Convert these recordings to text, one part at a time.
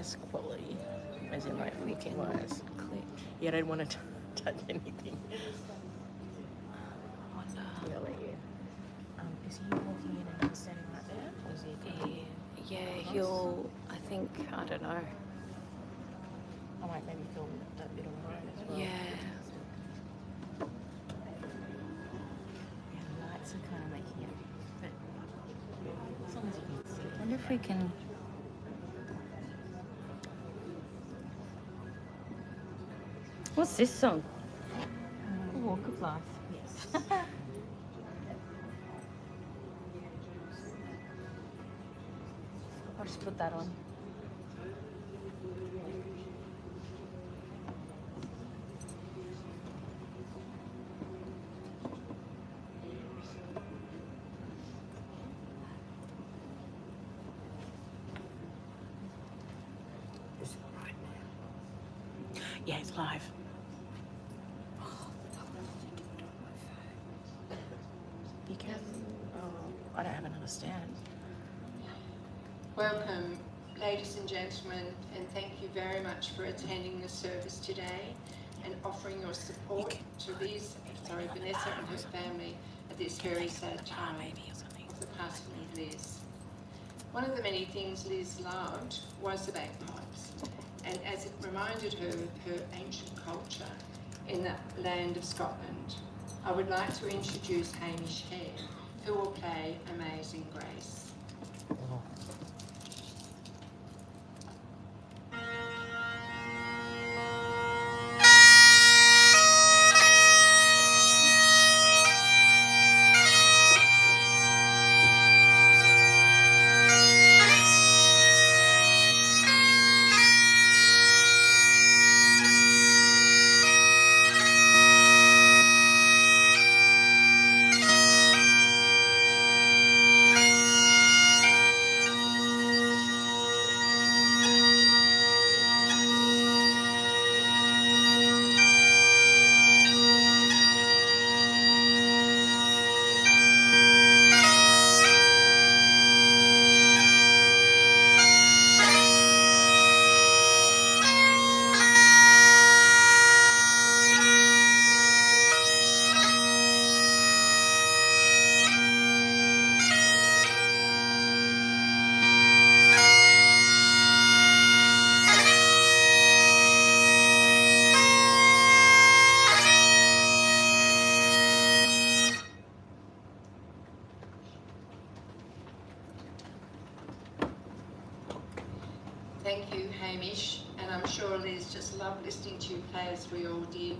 nice quality, as in like We can wise. click. Yeah, I don't want to touch anything. Wonder. Yeah, I'll let you. Is he walking in and standing right there, or is he? Yeah, he'll. I think. I don't know. I might maybe film that bit on the road as well. Yeah. Yeah, the lights are kind of making it, but as long as you can see. I wonder if we can. What's this song? Walk of Life. Yes. I'll just put that on. Is it right now? Yeah, it's live. You can. Oh, I don't have another stand. Welcome, ladies and gentlemen, and thank you very much for attending the service today and offering your support to Vanessa and her family at this very sad time of the passing of Liz. One of the many things Liz loved was the bagpipes, and as it reminded her of her ancient culture in the land of Scotland, I would like to introduce Hamish Hare, who will play Amazing Grace. Thank you, Hamish, and I'm sure Liz just loved listening to you play as we all did.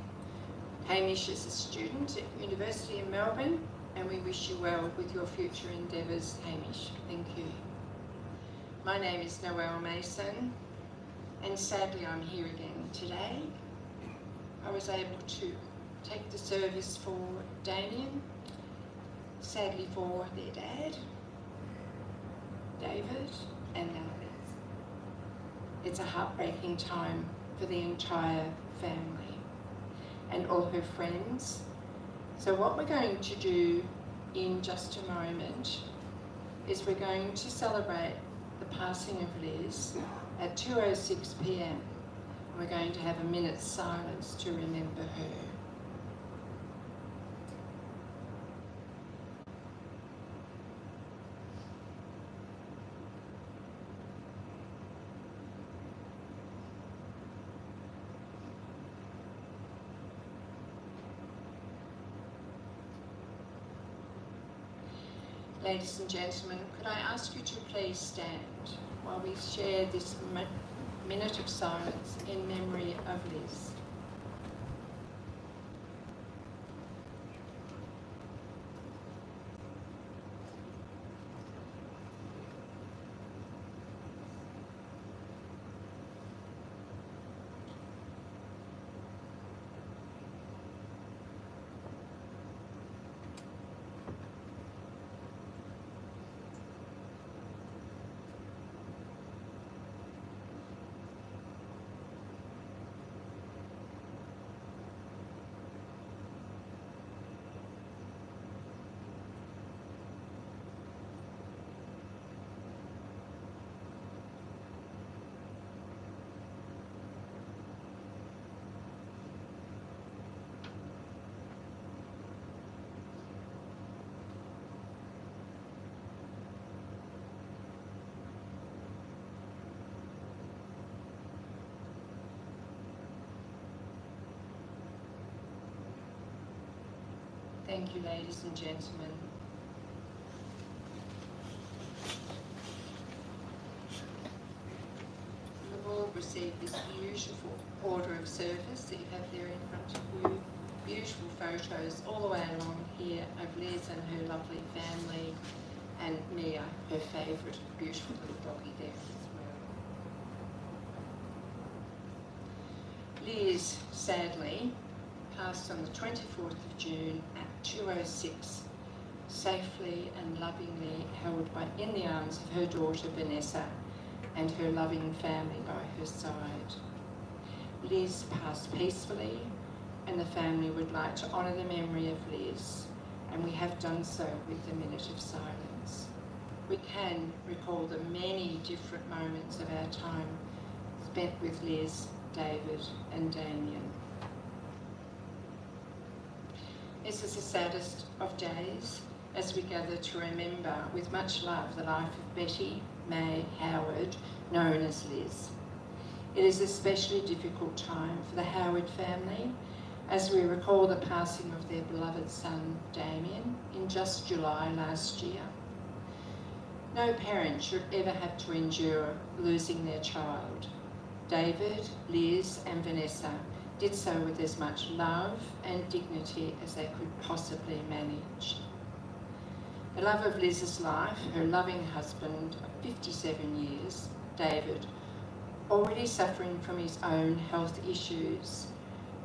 Hamish is a student at University in Melbourne, and we wish you well with your future endeavours, Hamish. Thank you. My name is Noelle Mason, and sadly I'm here again today. I was able to take the service for Damien, sadly for their dad, David, and now Liz. It's a heartbreaking time for the entire family and all her friends. So what we're going to do in just a moment is we're going to celebrate the passing of Liz at 2:06 p.m. We're going to have a minute's silence to remember her. Ladies and gentlemen, could I ask you to please stand while we share this minute of silence in memory of Liz. Thank you, ladies and gentlemen. You've all received this beautiful order of service that you have there in front of you. Beautiful photos all the way along here of Liz and her lovely family, and Mia, her favourite beautiful little doggy there as well. Liz, sadly, passed on the 24th of June at 2:06, safely and lovingly held in the arms of her daughter Vanessa and her loving family by her side. Liz passed peacefully, and the family would like to honour the memory of Liz, and we have done so with a minute of silence. We can recall the many different moments of our time spent with Liz, David and Damien. This is the saddest of days as we gather to remember with much love the life of Betty May Howard, known as Liz. It is an especially difficult time for the Howard family as we recall the passing of their beloved son Damien in just July last year. No parent should ever have to endure losing their child. David, Liz and Vanessa did so with as much love and dignity as they could possibly manage. The love of Liz's life, her loving husband of 57 years, David, already suffering from his own health issues,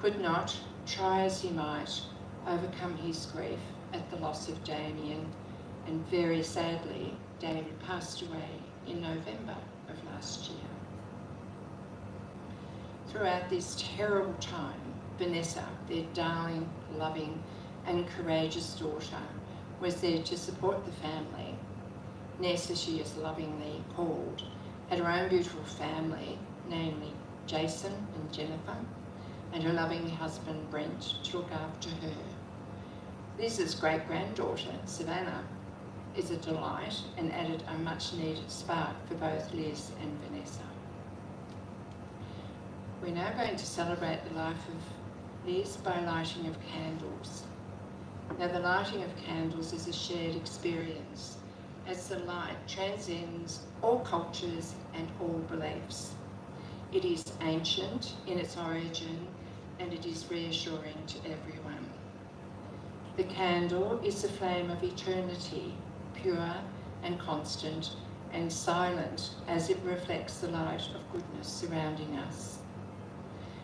could not, try as he might, overcome his grief at the loss of Damien, and very sadly, David passed away in November of last year. Throughout this terrible time, Vanessa, their darling, loving and courageous daughter, was there to support the family. Ness, as she is lovingly called, had her own beautiful family, namely Jason and Jennifer, and her loving husband Brent to look after her. Liz's great-granddaughter, Savannah, is a delight and added a much-needed spark for both Liz and Vanessa. We're now going to celebrate the life of Liz by lighting of candles. Now, the lighting of candles is a shared experience, as the light transcends all cultures and all beliefs. It is ancient in its origin, and it is reassuring to everyone. The candle is the flame of eternity, pure and constant and silent as it reflects the light of goodness surrounding us.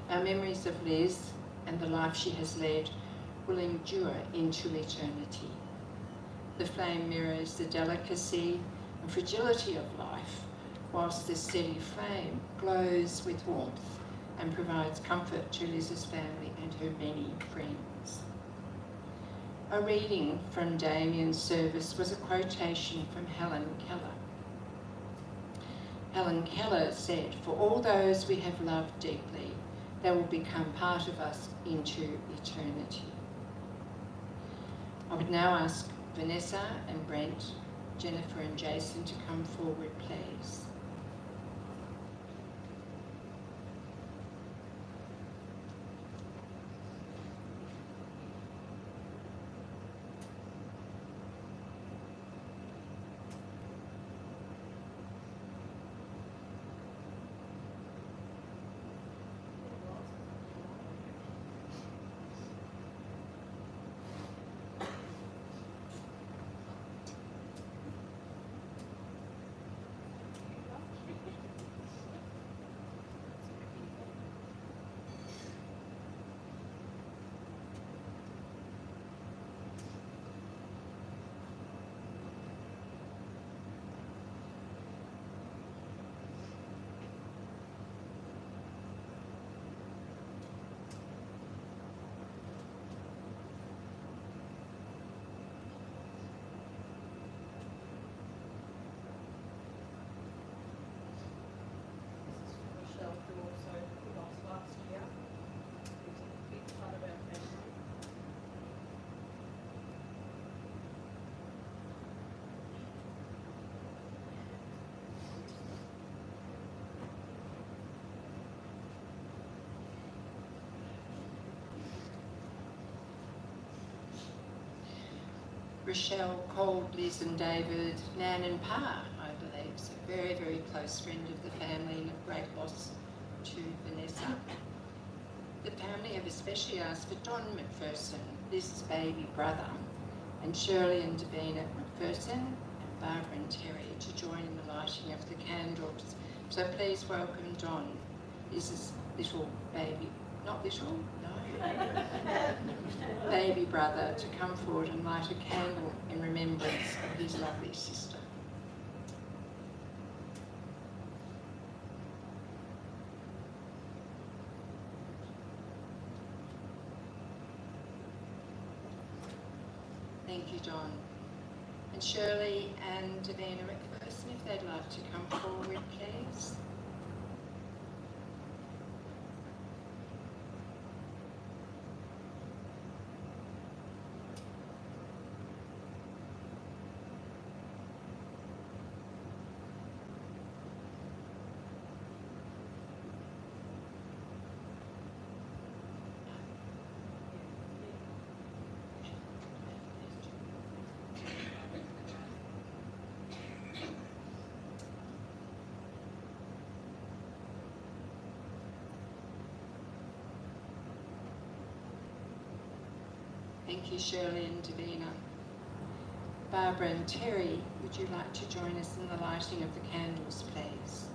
Our memories of Liz and the life she has led will endure into eternity. The flame mirrors the delicacy and fragility of life, whilst the steady flame glows with warmth and provides comfort to Liz's family and her many friends. A reading from Damien's service was a quotation from Helen Keller. Helen Keller said, "For all those we have loved deeply, they will become part of us into eternity." I would now ask Vanessa and Brent, Jennifer and Jason to come forward, please. Rochelle called Liz and David Nan and Pa, I believe. So very, very close friend of the family and a great loss to Vanessa. The family have especially asked for Don McPherson, Liz's baby brother, and Shirley and Davina McPherson, and Barbara and Terry to join in the lighting of the candles. So please welcome Don, Liz's little baby, not little, no, baby brother, to come forward and light a candle in remembrance of his lovely sister. Thank you, Don. And Shirley and Davina McPherson, if they'd like to come forward, please. Thank you, Shirley and Davina. Barbara and Terry, would you like to join us in the lighting of the candles, please?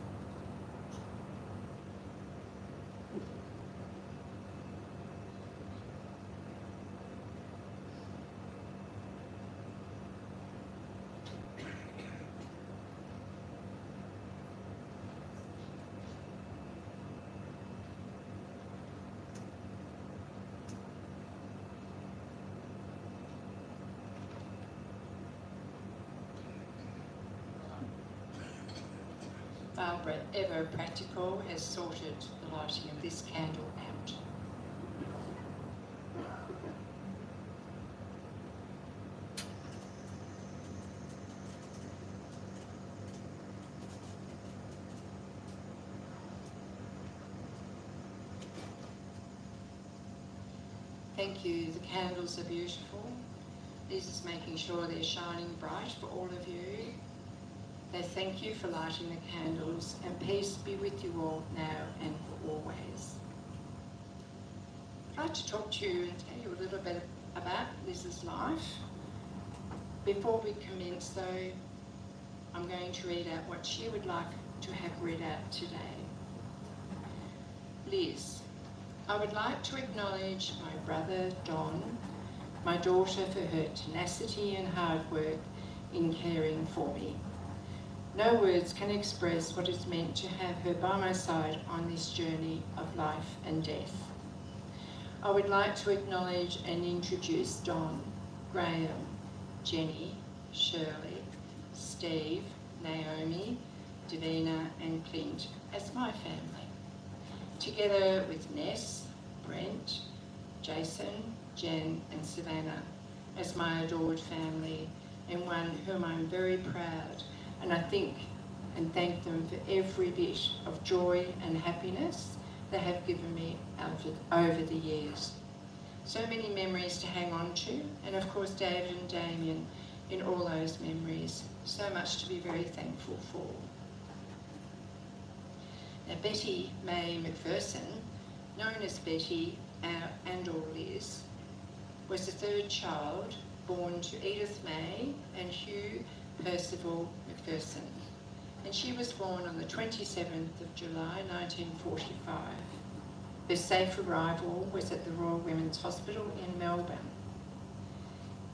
Barbara, ever practical, has sorted the lighting of this candle out. Thank you. The candles are beautiful. Liz is making sure they're shining bright for all of you. They thank you for lighting the candles, and peace be with you all now and for always. I'd like to talk to you and tell you a little bit about Liz's life. Before we commence though, I'm going to read out what she would like to have read out today. Liz, I would like to acknowledge my brother Don, my daughter, for her tenacity and hard work in caring for me. No words can express what it's meant to have her by my side on this journey of life and death. I would like to acknowledge and introduce Don, Graham, Jenny, Shirley, Steve, Naomi, Davina and Clint as my family, together with Ness, Brent, Jason, Jen and Savannah as my adored family, and one whom I'm very proud, and I think and thank them for every bit of joy and happiness they have given me over the years. So many memories to hang on to, and of course David and Damien in all those memories. So much to be very thankful for. Now Betty May McPherson, known as Betty and/or Liz, was the third child born to Edith May and Hugh Percival McPherson, and she was born on the 27th of July 1945. Her safe arrival was at the Royal Women's Hospital in Melbourne.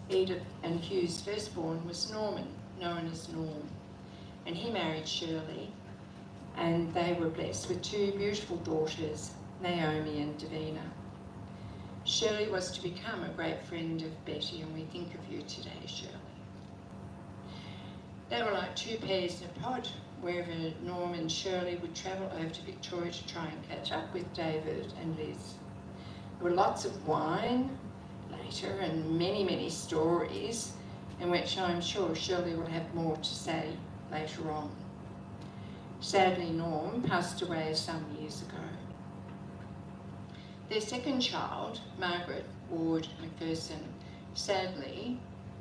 Edith and Hugh's firstborn was Norman, known as Norm, and he married Shirley, and they were blessed with two beautiful daughters, Naomi and Davina. Shirley was to become a great friend of Betty, and we think of you today, Shirley. They were like two peas in a pod. Wherever Norm and Shirley would travel over to Victoria to try and catch up with David and Liz. There were lots of wine later and many, many stories, in which I'm sure Shirley will have more to say later on. Sadly, Norm passed away some years ago. Their second child, Margaret Ward McPherson, sadly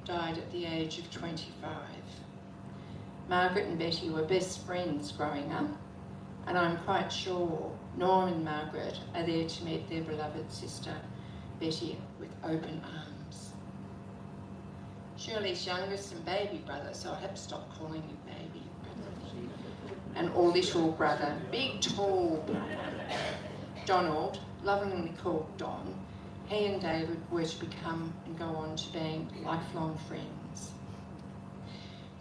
died at the age of 25. Margaret and Betty were best friends growing up, and I'm quite sure Norm and Margaret are there to meet their beloved sister, Betty, with open arms. Shirley's youngest and baby brother, so I have to stop calling you baby brother, and or little brother, big tall brother, Donald, lovingly called Don, he and David were to become and go on to being lifelong friends.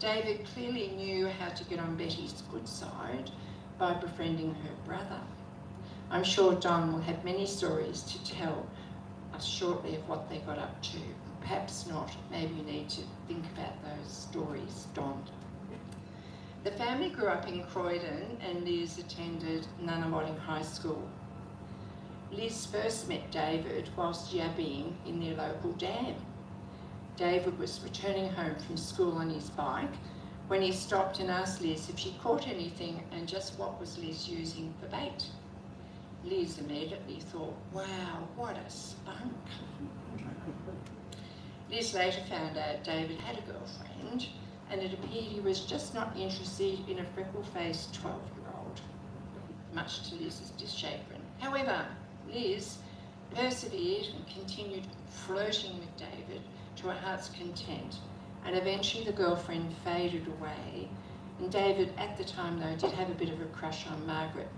David clearly knew how to get on Betty's good side by befriending her brother. I'm sure Don will have many stories to tell us shortly of what they got up to. Perhaps not. Maybe you need to think about those stories, Don. The family grew up in Croydon and Liz attended Nunawading High School. Liz first met David whilst yabbing in their local dam. David was returning home from school on his bike when he stopped and asked Liz if she caught anything and just what was Liz using for bait. Liz immediately thought, wow, what a spunk. Liz later found out David had a girlfriend and it appeared he was just not interested in a freckle-faced 12-year-old, much to Liz's chagrin. However, Liz persevered and continued flirting with David to her heart's content, and eventually the girlfriend faded away, and David at the time though did have a bit of a crush on Margaret.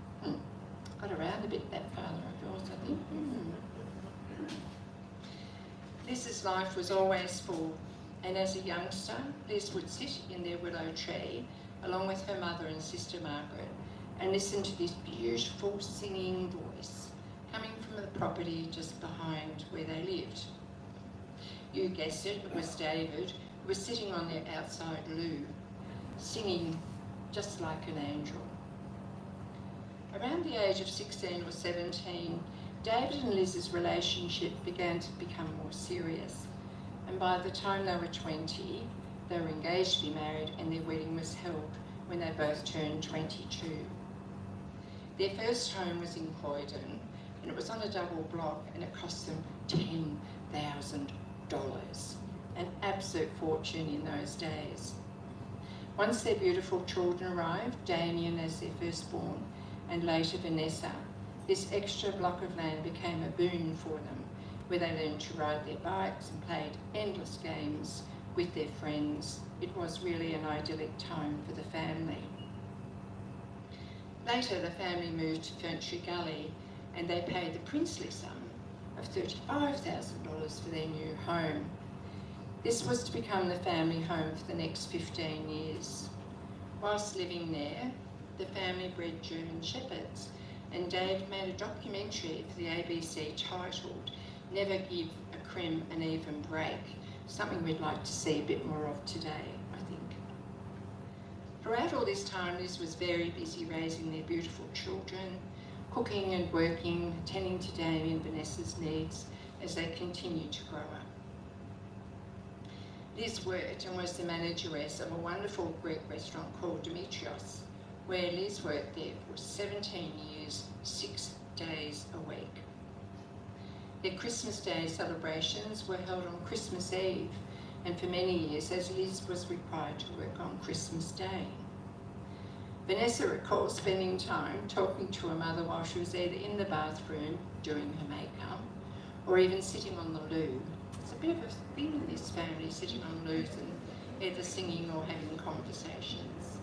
Got around a bit, that father of yours, I think. Liz's life was always full, and as a youngster Liz would sit in their willow tree along with her mother and sister Margaret and listen to this beautiful singing voice coming from the property just behind where they lived. You guessed it, it was David, who was sitting on their outside loo, singing just like an angel. Around the age of 16 or 17, David and Liz's relationship began to become more serious, and by the time they were 20, they were engaged to be married and their wedding was held when they both turned 22. Their first home was in Croydon, and it was on a double block, and it cost them $10,000. An absolute fortune in those days. Once their beautiful children arrived, Damien as their firstborn, and later Vanessa, this extra block of land became a boon for them, where they learned to ride their bikes and played endless games with their friends. It was really an idyllic time for the family. Later, the family moved to Ferntree Gully, and they paid the princely sum of $35,000 for their new home. This was to become the family home for the next 15 years. Whilst living there, the family bred German Shepherds, and Dave made a documentary for the ABC titled Never Give a Creme an Even Break, something we'd like to see a bit more of today, I think. Throughout all this time, Liz was very busy raising their beautiful children, cooking and working, attending to Damien and Vanessa's needs as they continued to grow up. Liz worked and was the manageress of a wonderful Greek restaurant called Dimitrios, where Liz worked there for 17 years, 6 days a week. Their Christmas Day celebrations were held on Christmas Eve, and for many years, as Liz was required to work on Christmas Day. Vanessa recalls spending time talking to her mother while she was either in the bathroom doing her makeup or even sitting on the loo. It's a bit of a thing in this family, sitting on loos and either singing or having conversations.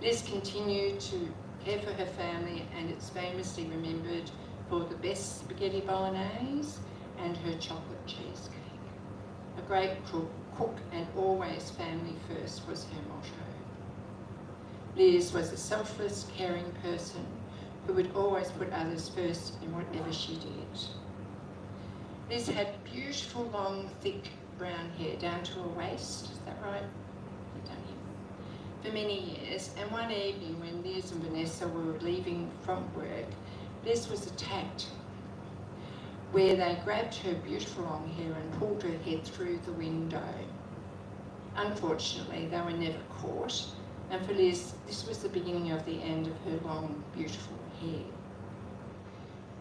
Liz continued to care for her family, and it's famously remembered for the best spaghetti bolognese and her chocolate cheesecake. A great cook and always family first was her motto. Liz was a selfless, caring person who would always put others first in whatever she did. Liz had beautiful, long, thick brown hair down to her waist, is that right? Down here. For many years, and one evening when Liz and Vanessa were leaving from work, Liz was attacked, where they grabbed her beautiful long hair and pulled her head through the window. Unfortunately, they were never caught, and for Liz, this was the beginning of the end of her long, beautiful hair.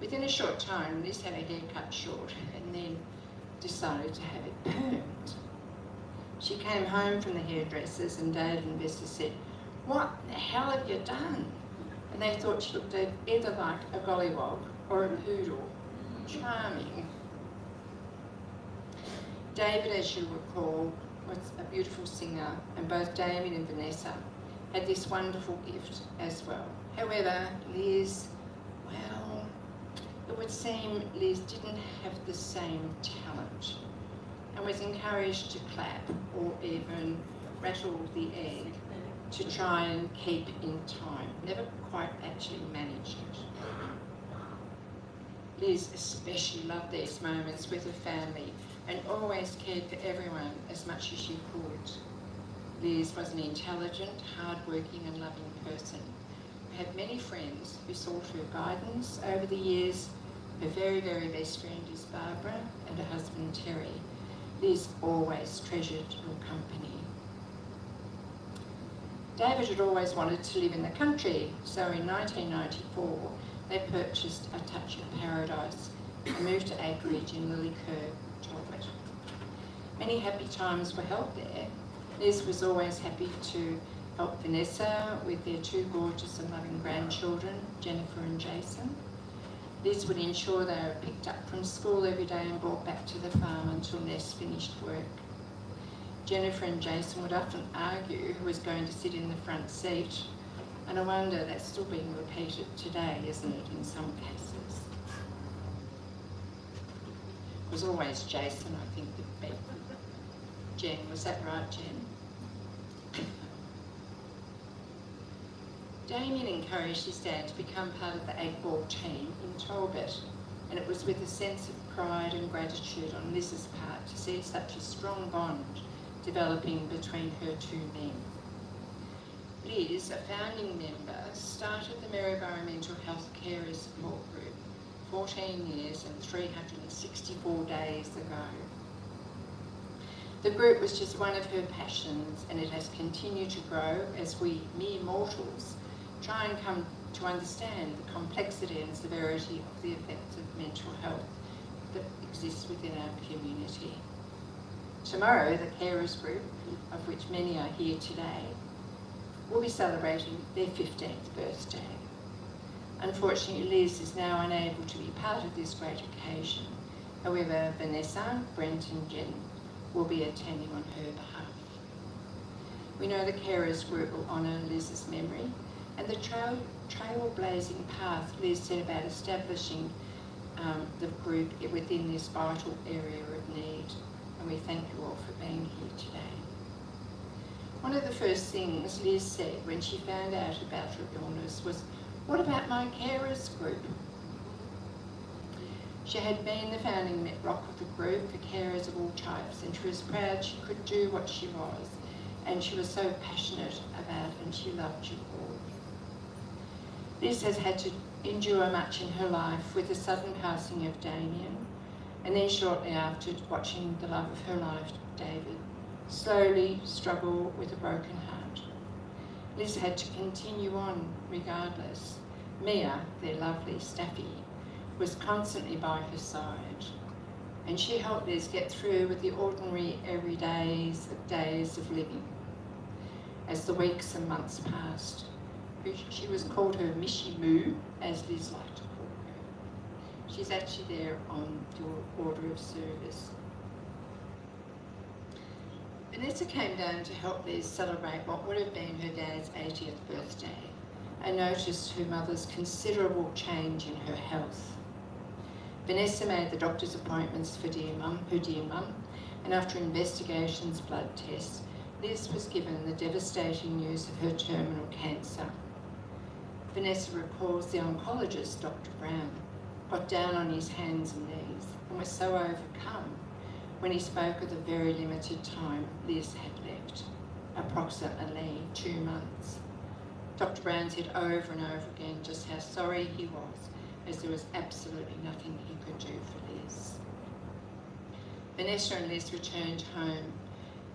Within a short time, Liz had her hair cut short and then decided to have it permed. She came home from the hairdressers and David and Vesta said, "What the hell have you done?" And they thought she looked either like a gollywog or a poodle. Charming. David, as you recall, was a beautiful singer, and both Damien and Vanessa had this wonderful gift as well. However, Liz, well, it would seem Liz didn't have the same talent and was encouraged to clap or even rattle the egg to try and keep in time. Never quite actually managed it. Liz especially loved these moments with her family and always cared for everyone as much as she could. Liz was an intelligent, hard-working and loving person who had many friends who sought her guidance over the years. Her very, very best friend is Barbara and her husband Terry. Liz always treasured your company. David had always wanted to live in the country, so in 1994 they purchased a touch of paradise and moved to acreage in Lillicurve, Talbot. Many happy times were held there. Liz was always happy to help Vanessa with their two gorgeous and loving grandchildren, Jennifer and Jason. Liz would ensure they were picked up from school every day and brought back to the farm until Ness finished work. Jennifer and Jason would often argue who was going to sit in the front seat, and I wonder that's still being repeated today, isn't it, in some cases? It was always Jason, I think, that beat Jen. Was that right, Jen? Damien encouraged his dad to become part of the 8-ball team in Talbot, and it was with a sense of pride and gratitude on Liz's part to see such a strong bond developing between her two men. Liz, a founding member, started the Maryborough Mental Health Carers Support Group 14 years and 364 days ago. The group was just one of her passions, and it has continued to grow as we mere mortals try and come to understand the complexity and severity of the effects of mental health that exists within our community. Tomorrow, the carers group, of which many are here today, will be celebrating their 15th birthday. Unfortunately, Liz is now unable to be part of this great occasion. However, Vanessa, Brent and Jen will be attending on her behalf. We know the carers group will honour Liz's memory and the trailblazing path Liz set about establishing the group within this vital area of need. And we thank you all for being here today. One of the first things Liz said when she found out about her illness was, "What about my carers group?" She had been the founding rock of the group for carers of all types, and she was proud she could do what she was, and she was so passionate about it, and she loved you all. Liz has had to endure much in her life with the sudden passing of Damien, and then shortly after watching the love of her life, David, slowly struggle with a broken heart. Liz had to continue on regardless. Mia, their lovely staffy, was constantly by her side, and she helped Liz get through with the ordinary everydays of living. As the weeks and months passed, she was called her Mishy Moo, as Liz liked to call her. She's actually there on your order of service. Vanessa came down to help Liz celebrate what would have been her dad's 80th birthday, and noticed her mother's considerable change in her health. Vanessa made the doctor's appointments for her dear mum, and after investigations, blood tests, Liz was given the devastating news of her terminal cancer. Vanessa recalls the oncologist, Dr. Brown, got down on his hands and knees and was so overcome when he spoke of the very limited time Liz had left, approximately 2 months. Dr. Brown said over and over again just how sorry he was, as there was absolutely nothing he could do for Liz. Vanessa and Liz returned home,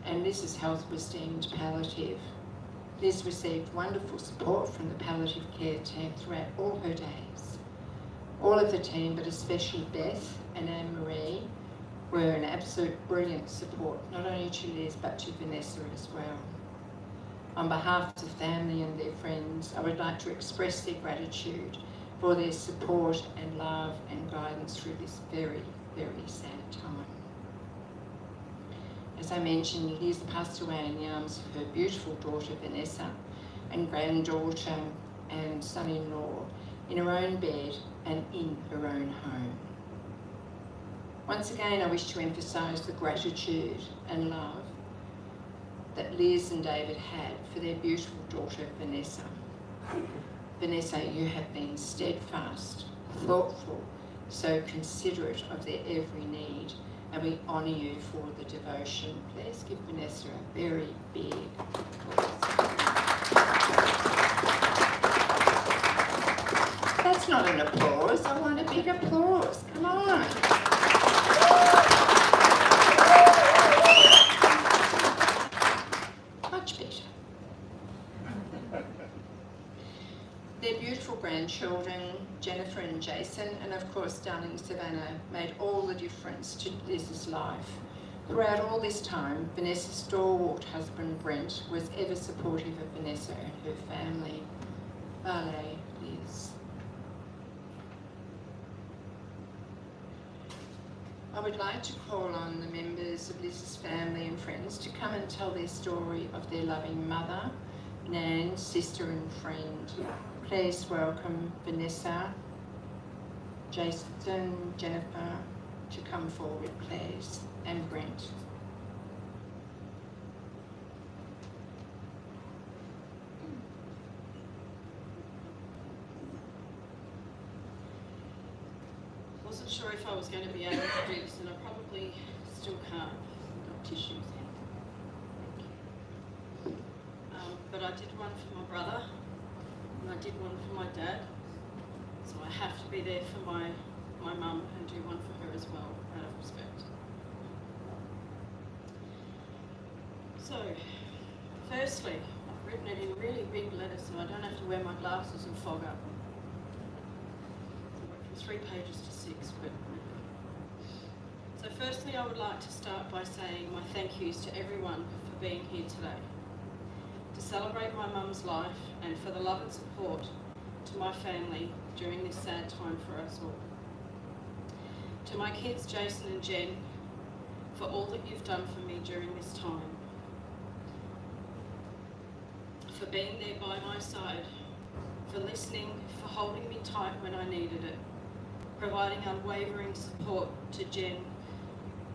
and Liz's health was deemed palliative. Liz received wonderful support from the palliative care team throughout all her days. All of the team, but especially Beth and Anne-Marie, were an absolute brilliant support, not only to Liz but to Vanessa as well. On behalf of the family and their friends, I would like to express their gratitude for their support and love and guidance through this very, very sad time. As I mentioned, Liz passed away in the arms of her beautiful daughter Vanessa and granddaughter and son-in-law in her own bed and in her own home. Once again, I wish to emphasise the gratitude and love that Liz and David had for their beautiful daughter Vanessa. Vanessa, you have been steadfast, thoughtful, so considerate of their every need, and we honour you for the devotion. Please give Vanessa a very big applause. That's not an applause, I want a big applause, come on. Much better. Their beautiful grandchildren, Jennifer and Jason, and of course darling Savannah, made all the difference to Liz's life. Throughout all this time, Vanessa's stalwart husband Brent was ever supportive of Vanessa and her family. Vale, Liz. I would like to call on the members of Liz's family and friends to come and tell their story of their loving mother, Nan, sister and friend. Please welcome Vanessa, Jason, Jennifer to come forward, please, and Brent. Wasn't sure if I was going to be able to do this, and I probably still can't. I've got tissues here. But I did one for my brother, and I did one for my dad. So I have to be there for my mum and do one for her as well, out of respect. So, firstly, I've written it in really big letters so I don't have to wear my glasses and fog up. 3 pages to 6, but... So firstly, I would like to start by saying my thank yous to everyone for being here today, to celebrate my mum's life and for the love and support to my family during this sad time for us all. To my kids, Jason and Jen, for all that you've done for me during this time, for being there by my side, for listening, for holding me tight when I needed it, providing unwavering support to Jen,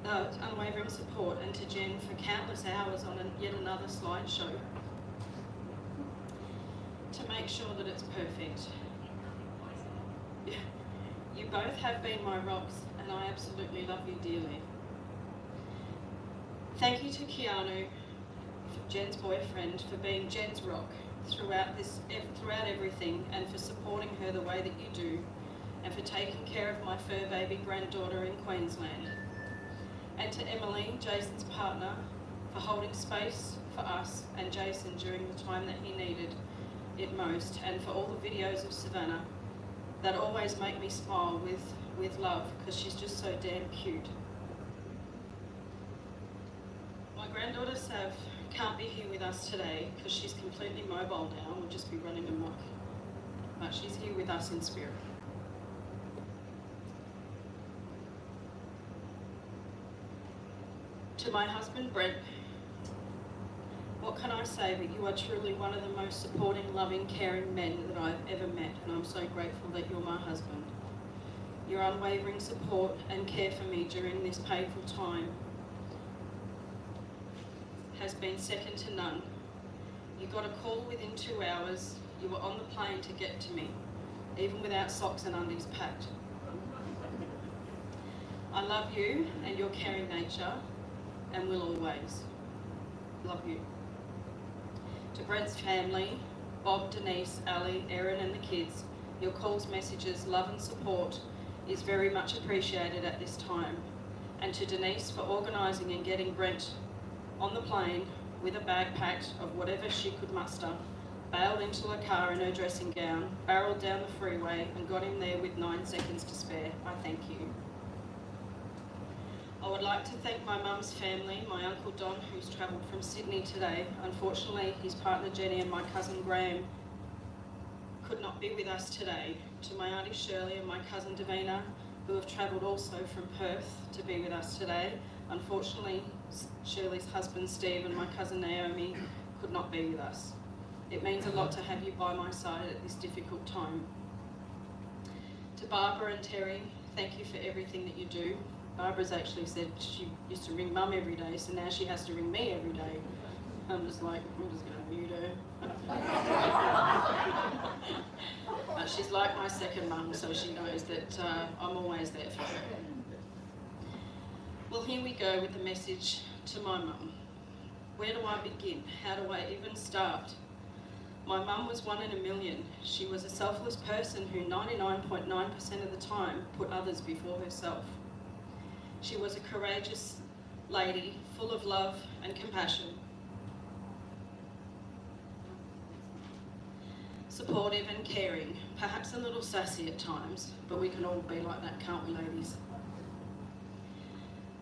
unwavering support and to Jen for countless hours on yet another slideshow to make sure that it's perfect. You both have been my rocks and I absolutely love you dearly. Thank you to Keanu, Jen's boyfriend, for being Jen's rock throughout everything and for supporting her the way that you do, and for taking care of my fur baby granddaughter in Queensland. And to Emily, Jason's partner, for holding space for us and Jason during the time that he needed it most, and for all the videos of Savannah that always make me smile with love, because she's just so damn cute. My granddaughter Sav can't be here with us today because she's completely mobile now and will just be running amok, but she's here with us in spirit. To my husband Brent, what can I say but you are truly one of the most supporting, loving, caring men that I've ever met, and I'm so grateful that you're my husband. Your unwavering support and care for me during this painful time has been second to none. You got a call within 2 hours, you were on the plane to get to me, even without socks and undies packed. I love you and your caring nature, and will always. Love you. To Brent's family, Bob, Denise, Ali, Erin and the kids, your calls, messages, love and support is very much appreciated at this time. And to Denise for organising and getting Brent on the plane with a bag packed of whatever she could muster, bailed into a car in her dressing gown, barreled down the freeway and got him there with 9 seconds to spare. I thank you. I would like to thank my mum's family, my uncle Don, who's travelled from Sydney today. Unfortunately, his partner Jenny and my cousin Graham could not be with us today. To my auntie Shirley and my cousin Davina, who have travelled also from Perth to be with us today. Unfortunately, Shirley's husband Steve and my cousin Naomi could not be with us. It means a lot to have you by my side at this difficult time. To Barbara and Terry, thank you for everything that you do. Barbara's actually said she used to ring Mum every day, so now she has to ring me every day. I'm just like, I'm just going to mute her. But she's like my second mum, so she knows that I'm always there for her. Well, here we go with the message to my mum. Where do I begin? How do I even start? My mum was 1 in a million. She was a selfless person who 99.9% of the time put others before herself. She was a courageous lady, full of love and compassion. Supportive and caring, perhaps a little sassy at times, but we can all be like that, can't we, ladies?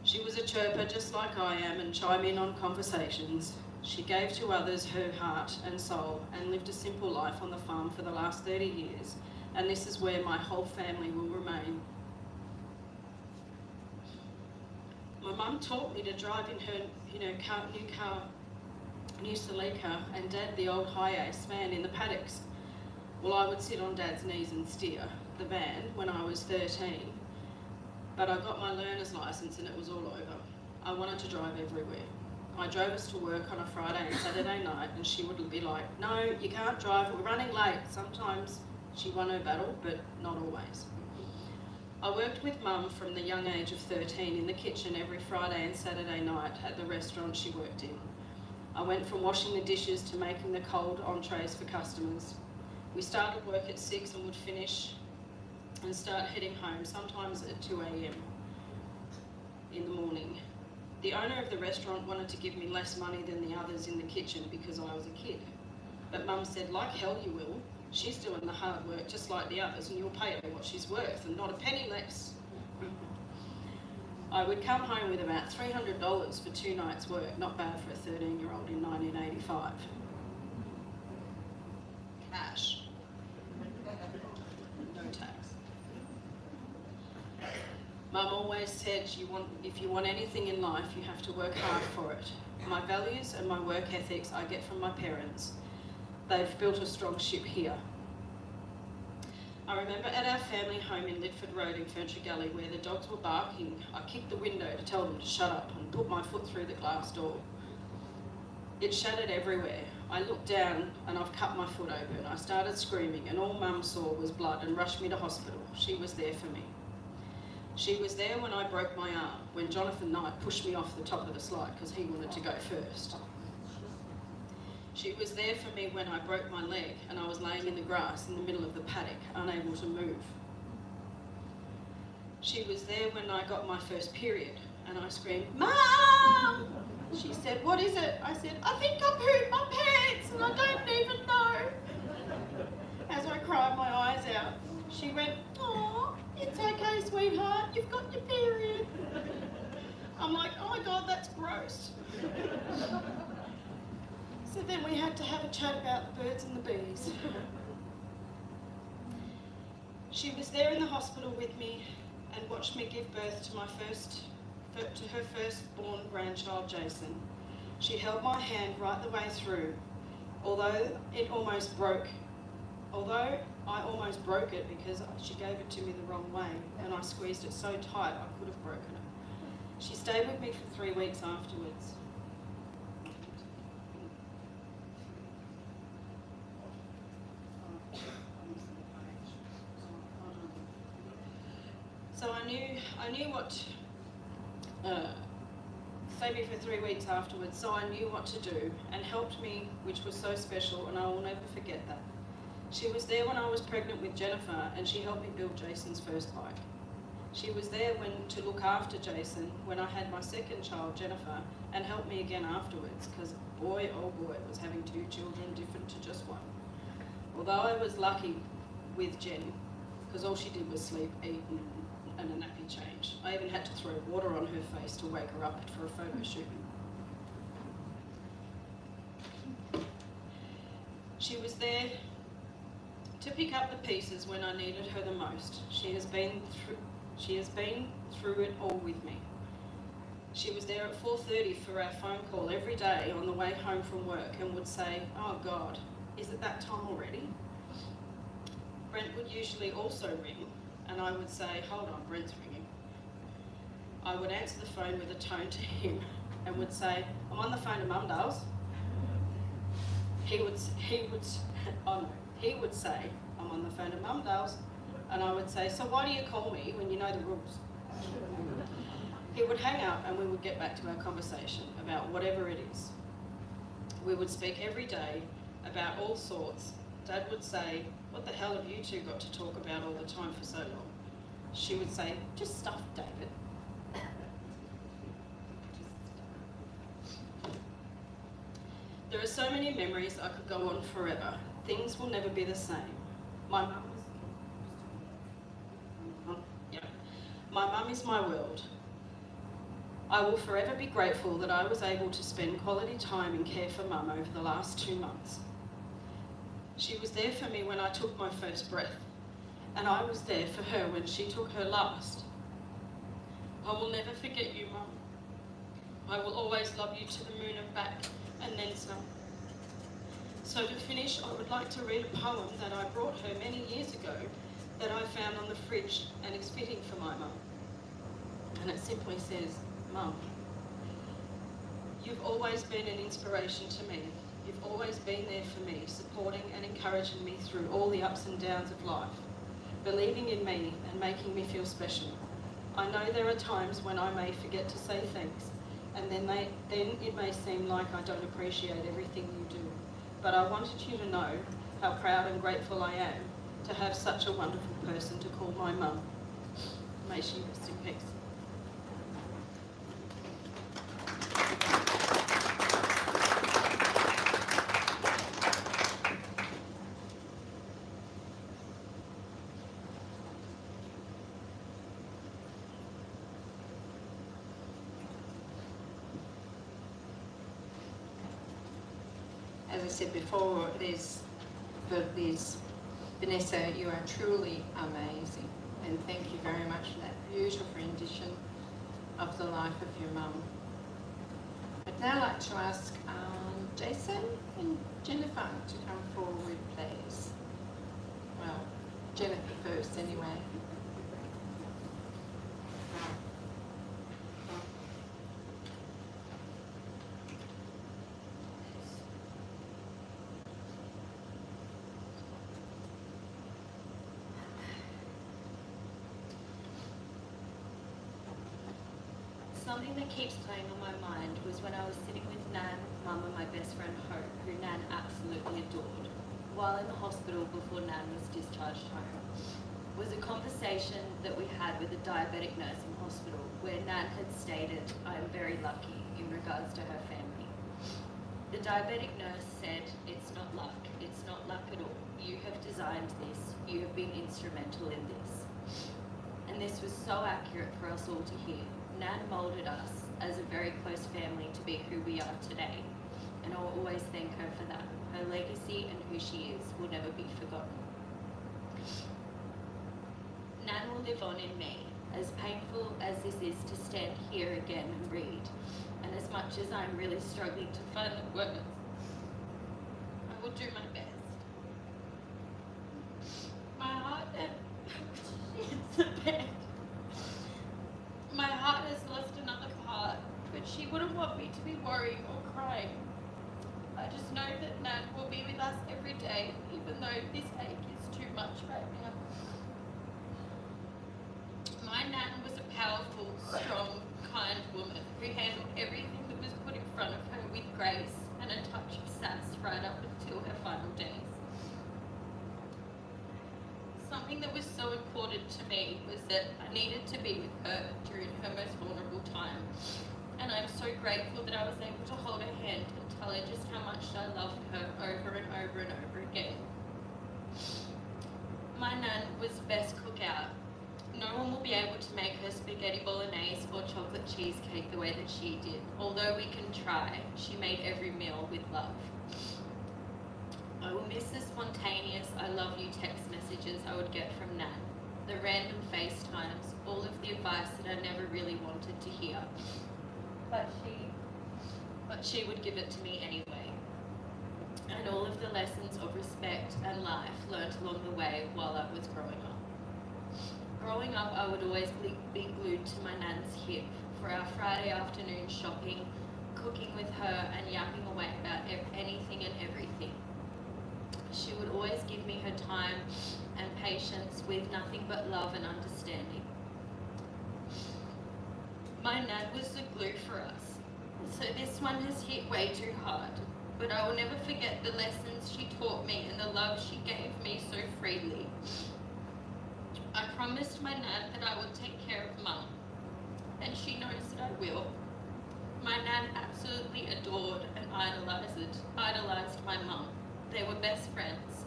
She was a chirper just like I am and chime in on conversations. She gave to others her heart and soul and lived a simple life on the farm for the last 30 years, and this is where my whole family will remain. My mum taught me to drive in her, new Celica, and Dad the old high-ace van in the paddocks. Well, I would sit on Dad's knees and steer the van when I was 13, but I got my learner's licence and it was all over. I wanted to drive everywhere. I drove us to work on a Friday and Saturday night, and she would be like, no, you can't drive, we're running late. Sometimes she won her battle, but not always. I worked with Mum from the young age of 13 in the kitchen every Friday and Saturday night at the restaurant she worked in. I went from washing the dishes to making the cold entrees for customers. We started work at 6 and would finish and start heading home, sometimes at 2 a.m. in the morning. The owner of the restaurant wanted to give me less money than the others in the kitchen because I was a kid. But Mum said, like hell you will. She's doing the hard work just like the others, and you'll pay her what she's worth and not a penny less. I would come home with about $300 for 2 nights' work, not bad for a 13-year-old in 1985. Cash. No tax. Mum always said, if you want anything in life, you have to work hard for it. My values and my work ethics I get from my parents. They've built a strong ship here. I remember at our family home in Lidford Road in Furniture Gully where the dogs were barking, I kicked the window to tell them to shut up and put my foot through the glass door. It shattered everywhere. I looked down and I've cut my foot open. I started screaming and all Mum saw was blood and rushed me to hospital. She was there for me. She was there when I broke my arm, when Jonathan Knight pushed me off the top of the slide because he wanted to go first. She was there for me when I broke my leg and I was laying in the grass in the middle of the paddock, unable to move. She was there when I got my first period and I screamed, Mum! She said, what is it? I said, I think I pooed my pants and I don't even know. As I cried my eyes out, she went, oh, it's okay, sweetheart, you've got your period. I'm like, oh my God, that's gross. So then we had to have a chat about the birds and the bees. She was there in the hospital with me and watched me give birth to her firstborn grandchild, Jason. She held my hand right the way through, although I almost broke it because she gave it to me the wrong way and I squeezed it so tight I could have broken it. She stayed with me for 3 weeks afterwards. So I knew what, stayed me for 3 weeks afterwards, so I knew what to do and helped me, which was so special, and I will never forget that. She was there when I was pregnant with Jennifer and she helped me build Jason's first bike. She was there to look after Jason when I had my second child, Jennifer, and helped me again afterwards because boy, oh boy, it was having 2 children different to just one. Although I was lucky with Jen, because all she did was sleep, eat and a nappy change. I even had to throw water on her face to wake her up for a photo shoot. She was there to pick up the pieces when I needed her the most. She has been through it all with me. She was there at 4:30 for our phone call every day on the way home from work and would say, "Oh God, is it that time already?" Brent would usually also ring, and I would say, "Hold on, Brent's ringing." I would answer the phone with a tone to him and would say, "I'm on the phone to Mum, Dales." He would say, "I'm on the phone to Mum, Dales," and I would say, "So why do you call me when you know the rules?" He would hang up and we would get back to our conversation about whatever it is. We would speak every day about all sorts. Dad would say, "What the hell have you two got to talk about all the time for so long?" She would say, "Just stuff, David." There are so many memories I could go on forever. Things will never be the same. My mum is my world. I will forever be grateful that I was able to spend quality time and care for Mum over the last 2 months. She was there for me when I took my first breath, and I was there for her when she took her last. I will never forget you, Mum. I will always love you to the moon and back, and then some. So to finish, I would like to read a poem that I brought her many years ago that I found on the fridge and is fitting for my mum. And it simply says, "Mum, you've always been an inspiration to me. You've always been there for me, supporting and encouraging me through all the ups and downs of life, believing in me and making me feel special. I know there are times when I may forget to say thanks, and then it may seem like I don't appreciate everything you do. But I wanted you to know how proud and grateful I am to have such a wonderful person to call my mum. May she rest in peace." As I said before, Vanessa, you are truly amazing, and thank you very much for that beautiful rendition of the life of your mum. I'd now like to ask Jason and Jennifer to come forward, please. Well, Jennifer first anyway. Something that keeps playing on my mind was when I was sitting with Nan, Mum and my best friend Hope, who Nan absolutely adored, while in the hospital before Nan was discharged home. It was a conversation that we had with a diabetic nurse in hospital where Nan had stated, "I am very lucky" in regards to her family. The diabetic nurse said, "It's not luck, it's not luck at all. You have designed this, you have been instrumental in this." And this was so accurate for us all to hear. Nan moulded us as a very close family to be who we are today, and I will always thank her for that. Her legacy and who she is will never be forgotten. Nan will live on in me, as painful as this is to stand here again and read, and as much as I'm really struggling to find the words, I will do my best. My heart hits the bed. My heart has lost another part, but she wouldn't want me to be worrying or crying. I just know that Nan will be with us every day, even though this ache is too much right now. My Nan was a powerful, strong, kind woman who handled everything that was put in front of her with grace and a touch of sass right up until her final days. Something that was so important to me was that I needed to be with her during her most vulnerable time. And I'm so grateful that I was able to hold her hand and tell her just how much I loved her over and over and over again. My Nan was best cook out, No one will be able to make her spaghetti bolognese or chocolate cheesecake the way that she did. Although we can try, she made every meal with love. I will miss the spontaneous I love you text messages I would get from Nan, the random FaceTimes, all of the advice that I never really wanted to hear. But she would give it to me anyway. And all of the lessons of respect and life learnt along the way while I was growing up. Growing up, I would always be glued to my Nan's hip for our Friday afternoon shopping, cooking with her and yapping away about anything and everything. She would always give me her time and patience with nothing but love and understanding. My Nan was the glue for us, so this one has hit way too hard, but I will never forget the lessons she taught me and the love she gave me so freely. I promised my Nan that I would take care of Mum, and she knows that I will. My Nan absolutely adored and idolized my Mum. They were best friends.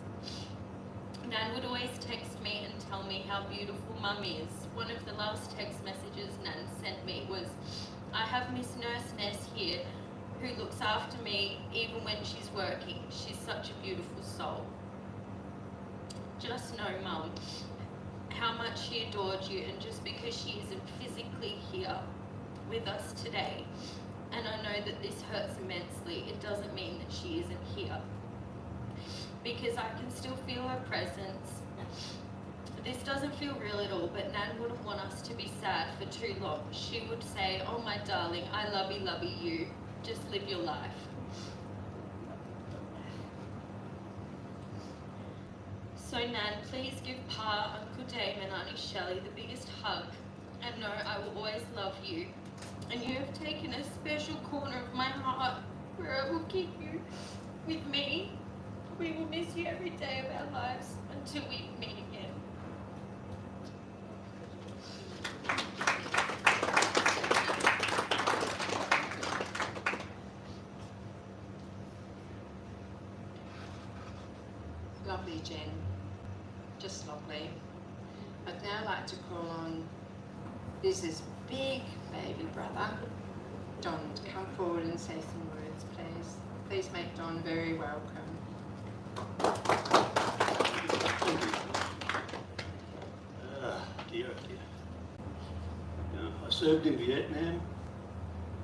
Nan would always text me and tell me how beautiful Mum is. One of the last text messages Nan sent me was, I have Miss Nurse Ness here who looks after me even when she's working. She's such a beautiful soul. Just know, Mum, how much she adored you, and just because she isn't physically here with us today, and I know that this hurts immensely, it doesn't mean that she isn't here. Because I can still feel her presence. This doesn't feel real at all, but Nan wouldn't want us to be sad for too long. She would say, oh my darling, I lovey you, just live your life. So Nan, please give Pa, Uncle Dave and Auntie Shelley the biggest hug, and know I will always love you. And you have taken a special corner of my heart where I will keep you with me. We will miss you every day of our lives until we meet again. Lovely, Jen. Just lovely. I'd now like to call on Liz's big baby brother, Don, to come forward and say some words, please. Please make Don very welcome. Dear. I served in Vietnam.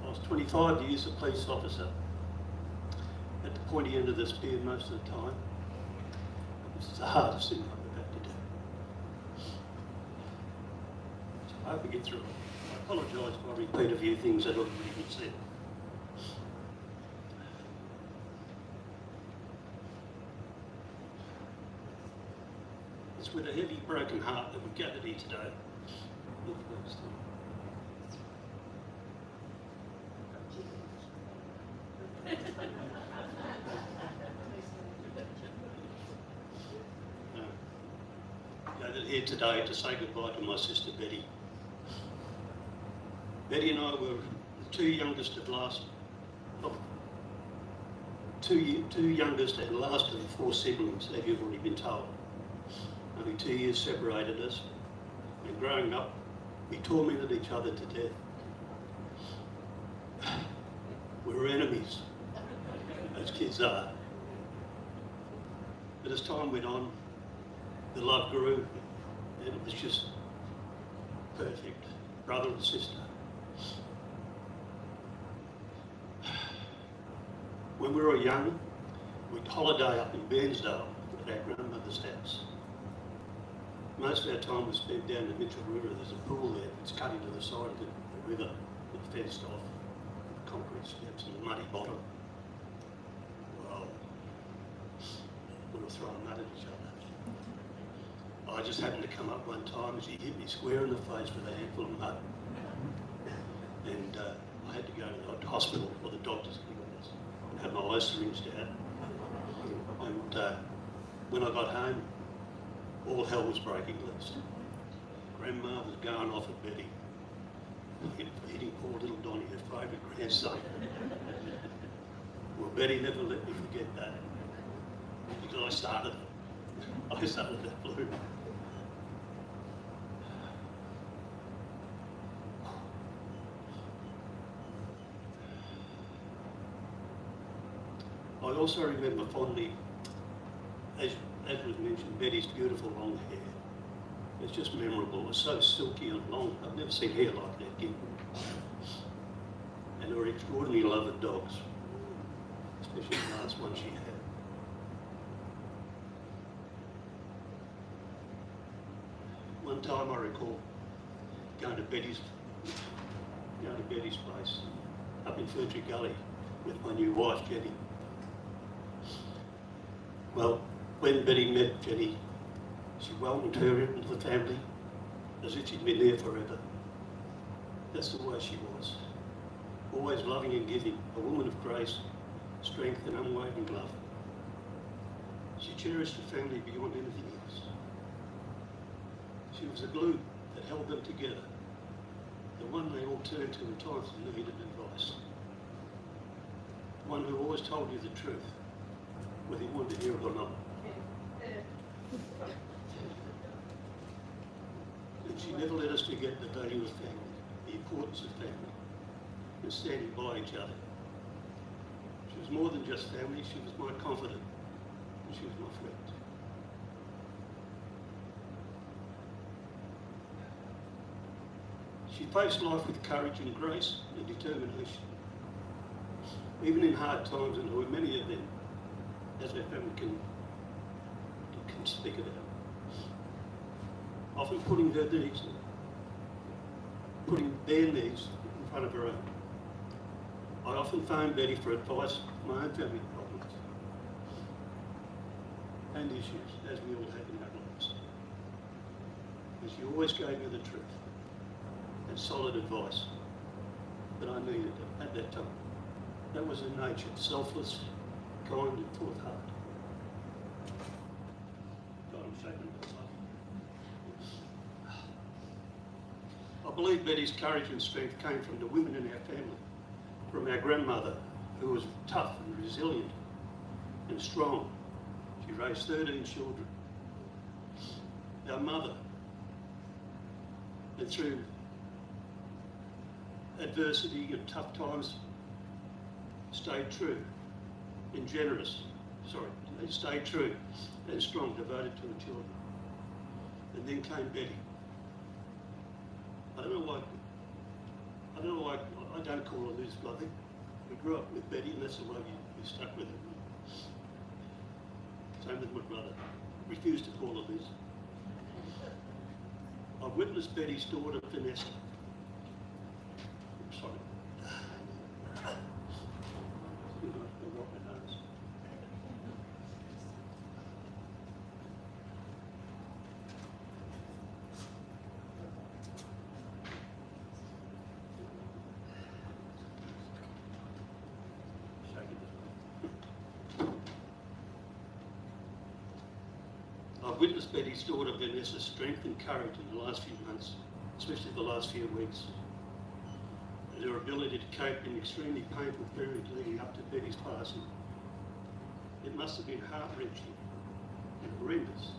I was 25 years a police officer at the pointy end of the spear most of the time. This is the hardest thing I've ever had to do. So I hope we get through it. I apologise if I repeat a few things that have already been said. It's with a heavy, broken heart that we've gathered here today. Gathered here today to say goodbye to my sister Betty. Betty and I were the two youngest and last of two youngest and last of the four siblings, as you've already been told. Only 2 years separated us, and growing up, we tormented each other to death. We were enemies, as kids are. But as time went on, the love grew, and it was just perfect, brother and sister. When we were young, we'd holiday up in Bairnsdale at our grandmother's house. Most of our time was spent down the Mitchell River. There's a pool there. It's cut into the side of the river, it's fenced off, concrete steps and a muddy bottom. Well, we were throwing mud at each other. I just happened to come up one time and she hit me square in the face with a handful of mud. And I had to go to the hospital, or the doctors came with us, and have my eyes syringed out. And when I got home, all hell was breaking loose. Grandma was going off at Betty, hitting poor little Donnie, her favourite grandson. Well, Betty never let me forget that, because I started that blue. I also remember fondly, as was mentioned, Betty's beautiful long hair. It's just memorable. It was so silky and long. I've never seen hair like that again. And her extraordinary love of dogs, especially the last one she had. One time I recall going to Betty's place up in Ferntree Gully with my new wife, Jenny. Well, when Betty met Jenny, she welcomed her into the family as if she'd been there forever. That's the way she was. Always loving and giving, a woman of grace, strength and unwavering love. She cherished the family beyond anything else. She was the glue that held them together, the one they all turned to in times of need and advice. One who always told you the truth, whether you wanted to hear it or not. And she never let us forget the value of family, the importance of family, and standing by each other. She was more than just family, she was my confidant, and she was my friend. She faced life with courage and grace and determination. Even in hard times, and there were many of them, as our family can speak about. Often putting their needs in front of her own. I often phoned Betty for advice on my own family problems and issues, as we all have in our lives. And she always gave me the truth and solid advice that I needed at that time. That was her nature, selfless, kind and full of heart. God, I'm shaking myself. I believe Betty's courage and strength came from the women in our family, from our grandmother, who was tough and resilient and strong. She raised 13 children. Our mother, and through adversity and tough times, stayed true and stayed true and strong, devoted to her children. And then came Betty. I don't know why I don't call her Liz, but I think we grew up with Betty and that's the way we stuck with her. Same with my brother. Refused to call her Liz. I witnessed Betty's daughter, Vanessa. I'm sorry. I got my nose. I've witnessed Betty's daughter Vanessa's strength and courage in the last few months, especially the last few weeks, and her ability to cope in the extremely painful period leading up to Betty's passing. It must have been heart-wrenching and horrendous,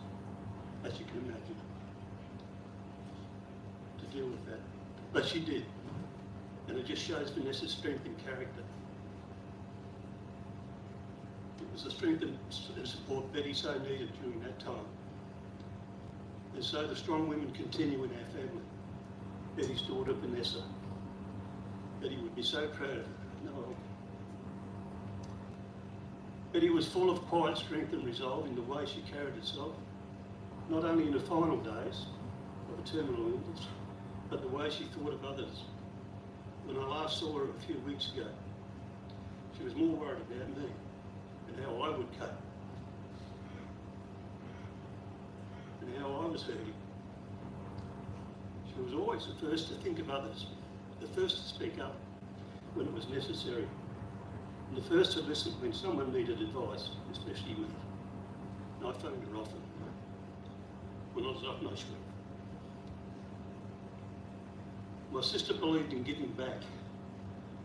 as you can imagine, to deal with that. But she did, and it just shows Vanessa's strength and character. It was the strength and support Betty so needed during that time. And so the strong women continue in our family. Betty's daughter, Vanessa. Betty would be so proud of her. No. Betty was full of quiet strength and resolve in the way she carried herself, not only in the final days of a terminal illness, but the way she thought of others. When I last saw her a few weeks ago, she was more worried about me and how I would cope, and how I was hurting. She was always the first to think of others, the first to speak up when it was necessary, and the first to listen when someone needed advice, especially me. And I phoned her often when I was off my strength. My sister believed in giving back,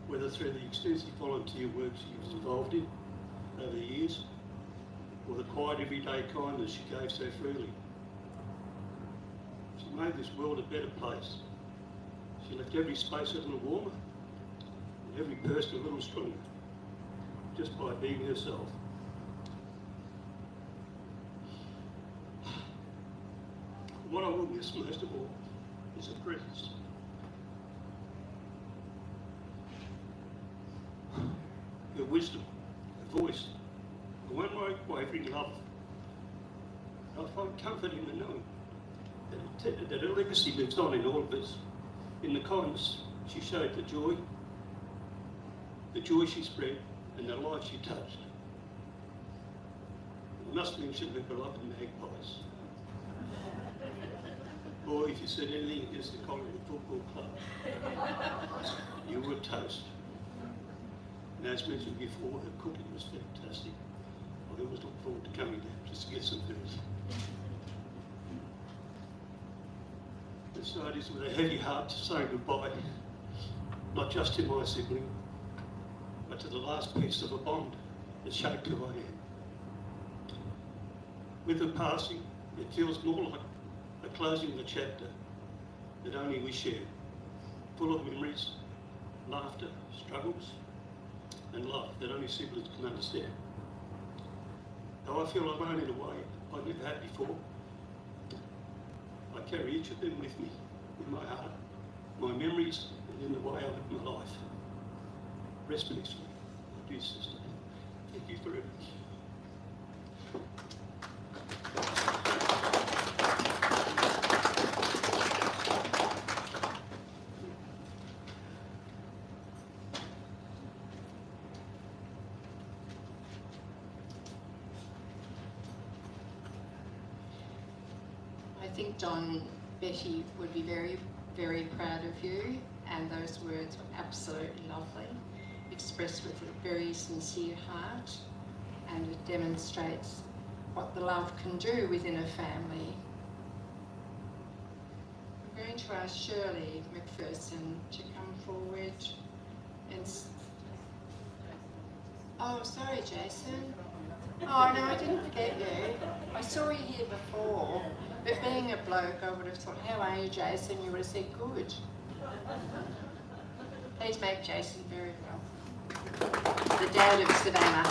whether through the extensive volunteer work she was involved in over the years, or the quiet everyday kindness she gave so freely. She made this world a better place. She left every space a little warmer, and every person a little stronger. just by being herself. What I will miss most of all is her presence. Her wisdom, her voice, her unwavering love. I find comfort in the knowing that her legacy lives on in all of us, in the kindness she showed, the joy she spread, and the life she touched. I must mention her beloved magpies. Or if you said anything against the Collingwood Football Club, you were toast. And as mentioned before, her cooking was fantastic. I always look forward to coming down just to get some food. And so it is with a heavy heart to say goodbye, not just to my sibling, but to the last piece of a bond that shaped who I am. With her passing, it feels more like the closing of a chapter that only we share, full of memories, laughter, struggles, and love that only siblings can understand. Though I feel alone in a way I never had before, I carry each of them with me, in my heart, my memories, and in the way I live my life. Rest peacefully, my dear sister. Thank you for everything. I think Betty would be very, very proud of you, and those words were absolutely lovely, expressed with a very sincere heart, and it demonstrates what the love can do within a family. I'm going to ask Shirley McPherson to come forward and... Oh, sorry, Jason. Oh, no, I didn't forget you. I saw you here before, but being a bloke, I would have thought, how are you, Jason? You would have said, good. Please make Jason very well. The dad of Savannah.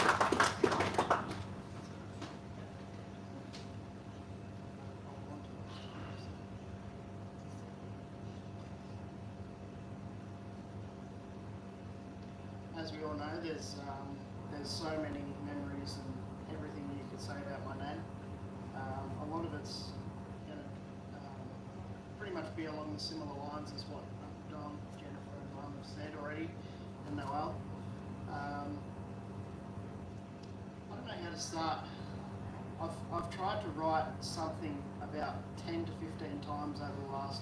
As we all know, there's so many memories and everything you could say about my nan. A lot of it's going to pretty much be along the similar lines as what Don, Jennifer and Mum have said already, and Noel. I don't know how to start. I've tried to write something about 10 to 15 times over the last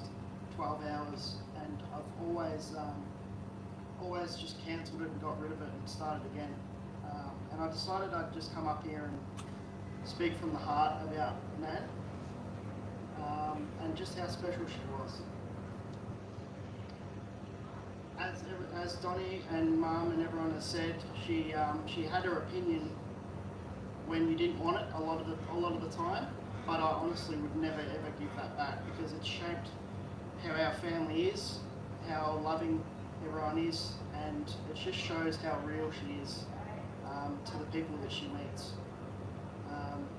12 hours, and I've always just cancelled it and got rid of it and started again. And I decided I'd just come up here and speak from the heart about Nan, and just how special she was. As Donnie and Mum and everyone has said, she had her opinion when you didn't want it a lot of the time, but I honestly would never ever give that back, because it shaped how our family is, how loving everyone is, and it just shows how real she is to the people that she meets.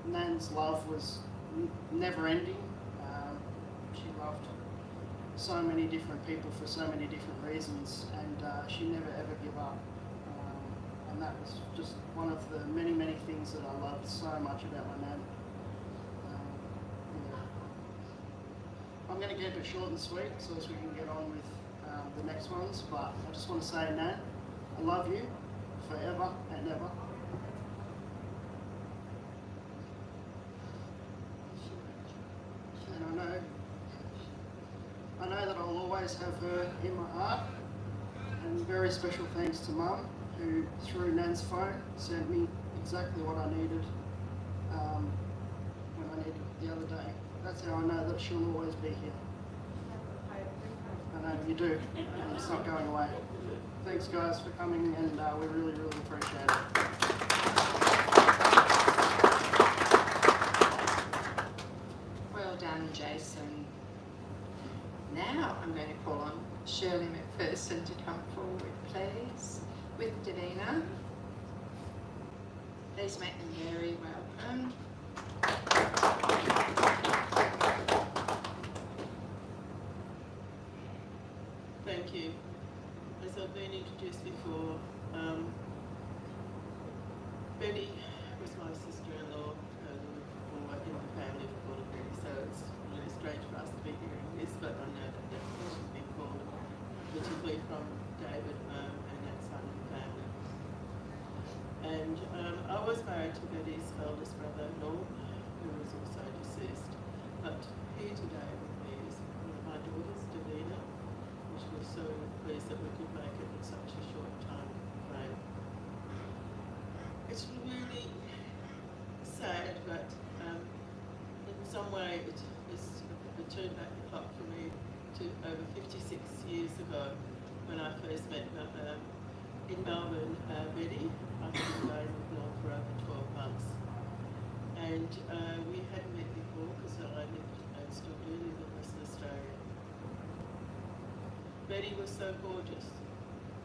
Nan's love was never ending. She loved so many different people for so many different reasons, and she never ever gave up. And that was just one of the many, many things that I loved so much about my nan. Yeah. I'm going to keep it short and sweet so as we can get on with the next ones, but I just want to say, Nan, I love you forever and ever. And I know that I'll always have her in my heart. And very special thanks to Mum, who through Nan's phone sent me exactly what I needed when I needed it the other day. That's how I know that she'll always be here. I know you do, and it's not going away. Thanks guys for coming, and we really, really appreciate it. Well done, Jason. Now I'm going to call on Shirley McPherson to come forward, please, with Davina. Please make them very welcome. Thank you. As I've been introduced before, Betty was my sister-in-law in the family of Eulogy, so it's really strange for us to be hearing this, but I know that definition's been called, particularly from David and that son and family. And I was married to Betty's eldest brother, Noel, who was also deceased. But here today with me is one of my daughters, Davina, which we're so pleased that we could make it in such a short time frame. It's really sad, but in some way it turned back the clock for me to over 56 years ago when I first met in Melbourne, Betty. I've been married with Noel for over 12 months. And we hadn't met before because I lived and still do live in Western Australia. Betty was so gorgeous.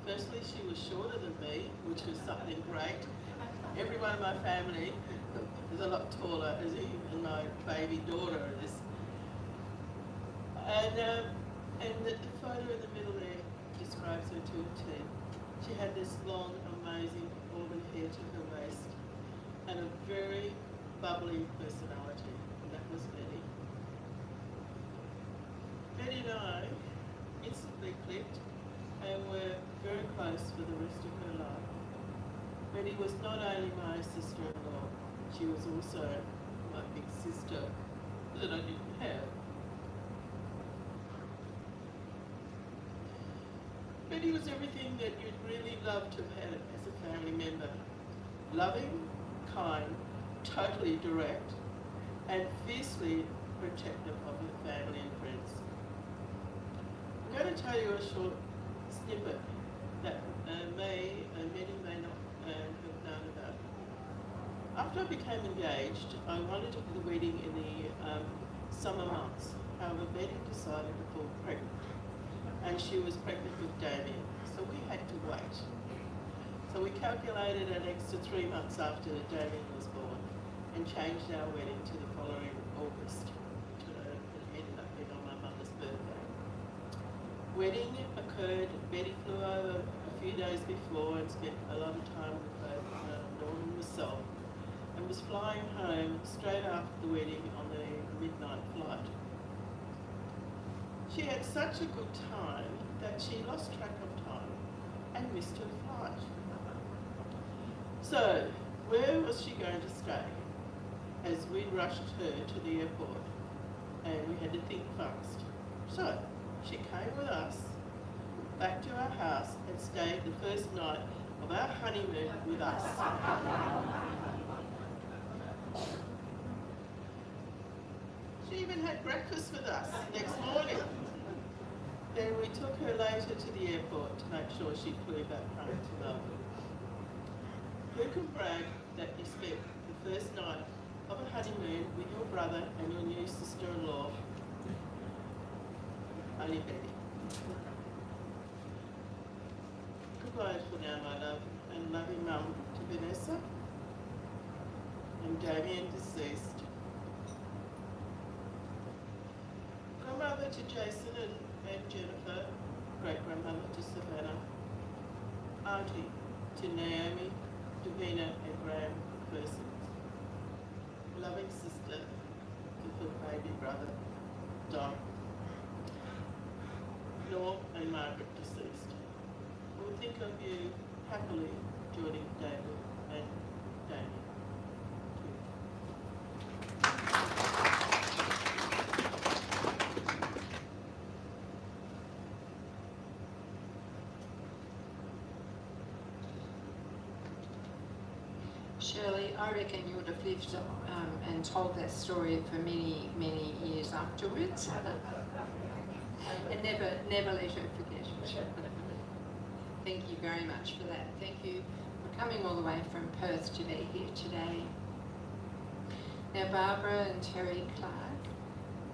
Firstly, she was shorter than me, which was something great. Everyone in my family is a lot taller, as even my baby daughter is. And the photo in the middle there describes her to a T. She had this long, amazing auburn hair to her waist and a very bubbly personality, and that was Betty. Betty and I instantly clicked and were very close for the rest of her life. Betty was not only my sister-in-law, she was also my big sister that I didn't have. Betty was everything that you'd really love to have had as a family member. Loving, kind, totally direct, and fiercely protective of her family and friends. I'm going to tell you a short snippet that many may not have known about. After I became engaged, I wanted the wedding in the summer months. However, Betty decided to fall pregnant, and she was pregnant with Damien, so we had to wait. So we calculated an extra 3 months after Damien was born and changed our wedding to the following August. It ended up being on my mother's birthday. Wedding occurred, Betty flew over a few days before and spent a lot of time with both Norm and myself, and was flying home straight after the wedding on the midnight flight. She had such a good time that she lost track of time and missed her flight. So, where was she going to stay? As we rushed her to the airport, and we had to think fast. So, she came with us back to our house and stayed the first night of our honeymoon with us. She even had breakfast with us next morning. Then we took her later to the airport to make sure she flew back home to Melbourne. Who can brag that you spent the first night of a honeymoon with your brother and your new sister-in-law? Only Betty. Goodbye for now, my love, and loving mum to Vanessa and Damien deceased. Grandmother to Jason and Jennifer, great-grandmother to Savannah, auntie to Naomi, Davina and Graham Persons, loving sister to her baby brother, Don, Norm and Margaret deceased. We'll think of you happily joining David and Damien. Shirley, I reckon you would have lived and told that story for many, many years afterwards. And never let her forget it. Thank you very much for that. Thank you for coming all the way from Perth to be here today. Now Barbara and Terry Clark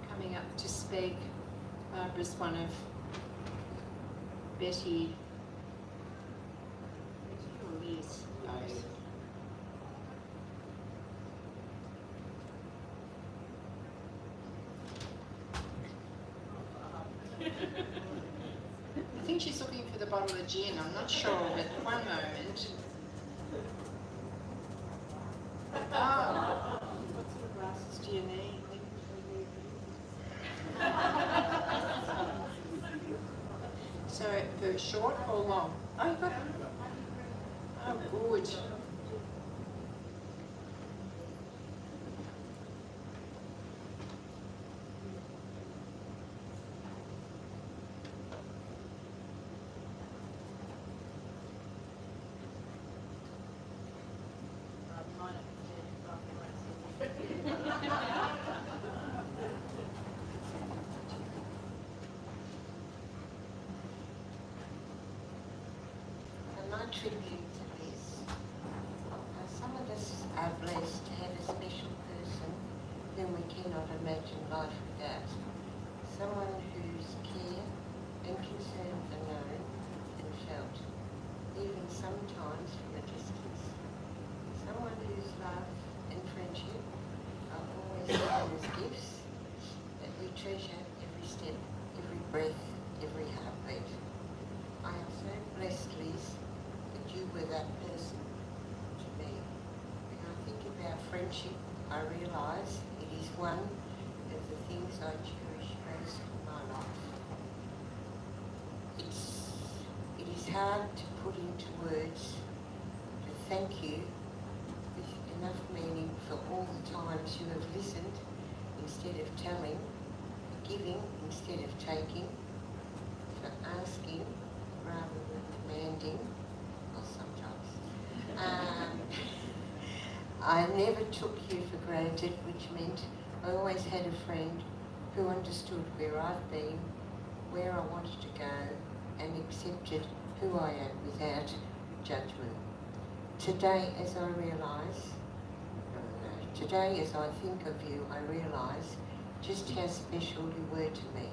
coming up to speak. Barbara's one of Betty or Liz, both. think she's looking for the bottle of gin. I'm not sure, but one moment. Oh. What sort of glasses do you need? So for short or long? Oh, you got it. Oh, good. And my tribute to this, some of us are blessed to have a special person whom we cannot imagine life without. Someone whose care and concern are known and felt, even sometimes from a distance. Someone whose love and friendship are always given as gifts that we treasure every step, every breath, every heartbeat. I am so blessed, Liz, that you were that person to me. When I think about friendship, I realise it is one of the things I cherish most in my life. It is hard to put into words to thank you with enough meaning for all the times you have listened instead of telling, for giving instead of taking, for asking rather than demanding, well, sometimes. I never took you for granted, which meant I always had a friend who understood where I've been, where I wanted to go, and accepted who I am without judgment. Today, as I think of you, I realise just how special you were to me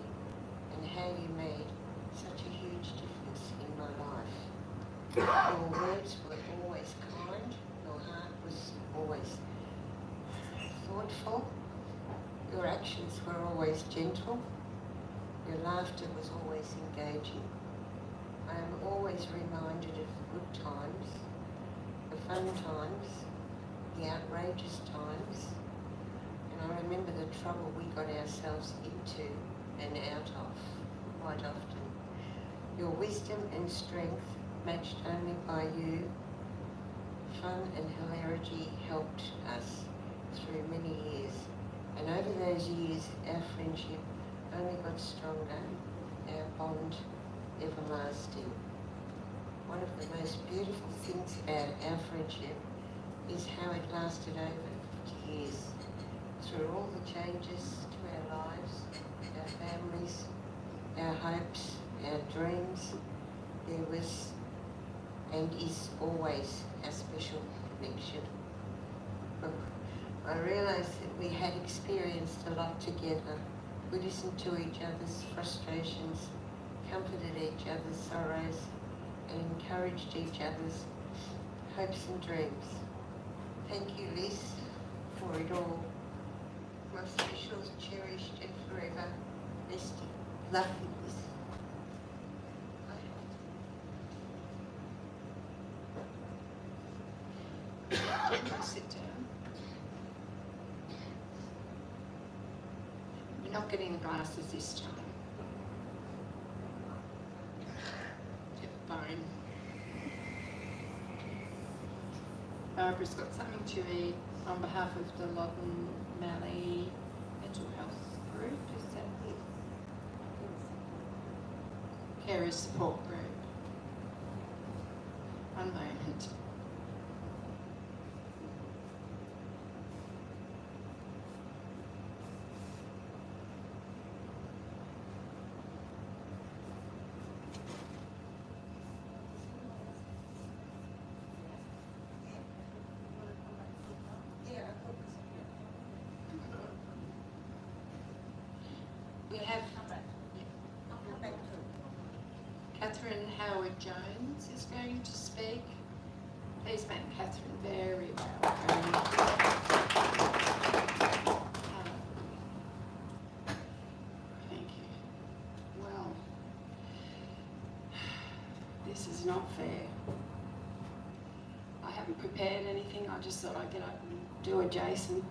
and how you made such a huge difference in my life. Your words were always kind, your heart was always thoughtful, your actions were always gentle, your laughter was always engaging. I am always reminded of good times, the fun times, the outrageous times, and I remember the trouble we got ourselves into and out of quite often. Your wisdom and strength, matched only by you, fun and hilarity helped us through many years. And over those years, our friendship only got stronger, our bond everlasting. One of the most beautiful things about our friendship is how it lasted over 50 years. Through all the changes to our lives, our families, our hopes, our dreams, there was and is always a special connection. I realised that we had experienced a lot together. We listened to each other's frustrations, comforted each other's sorrows, and encouraged each other's hopes and dreams. Thank you, Liz, for it all. My special, cherished, and forever bestie. Love you, Liz. Sit down. We're not getting the glasses this time. Fine. Barbara's got something to eat on behalf of the Loddon Mallee Mental Health Group. Is that it? Carers Support Group. One moment. We have Catherine Howard-Jones is going to speak. Please make Catherine very welcome. Thank you. Well, this is not fair. I haven't prepared anything. I just thought I'd get up and do a Jason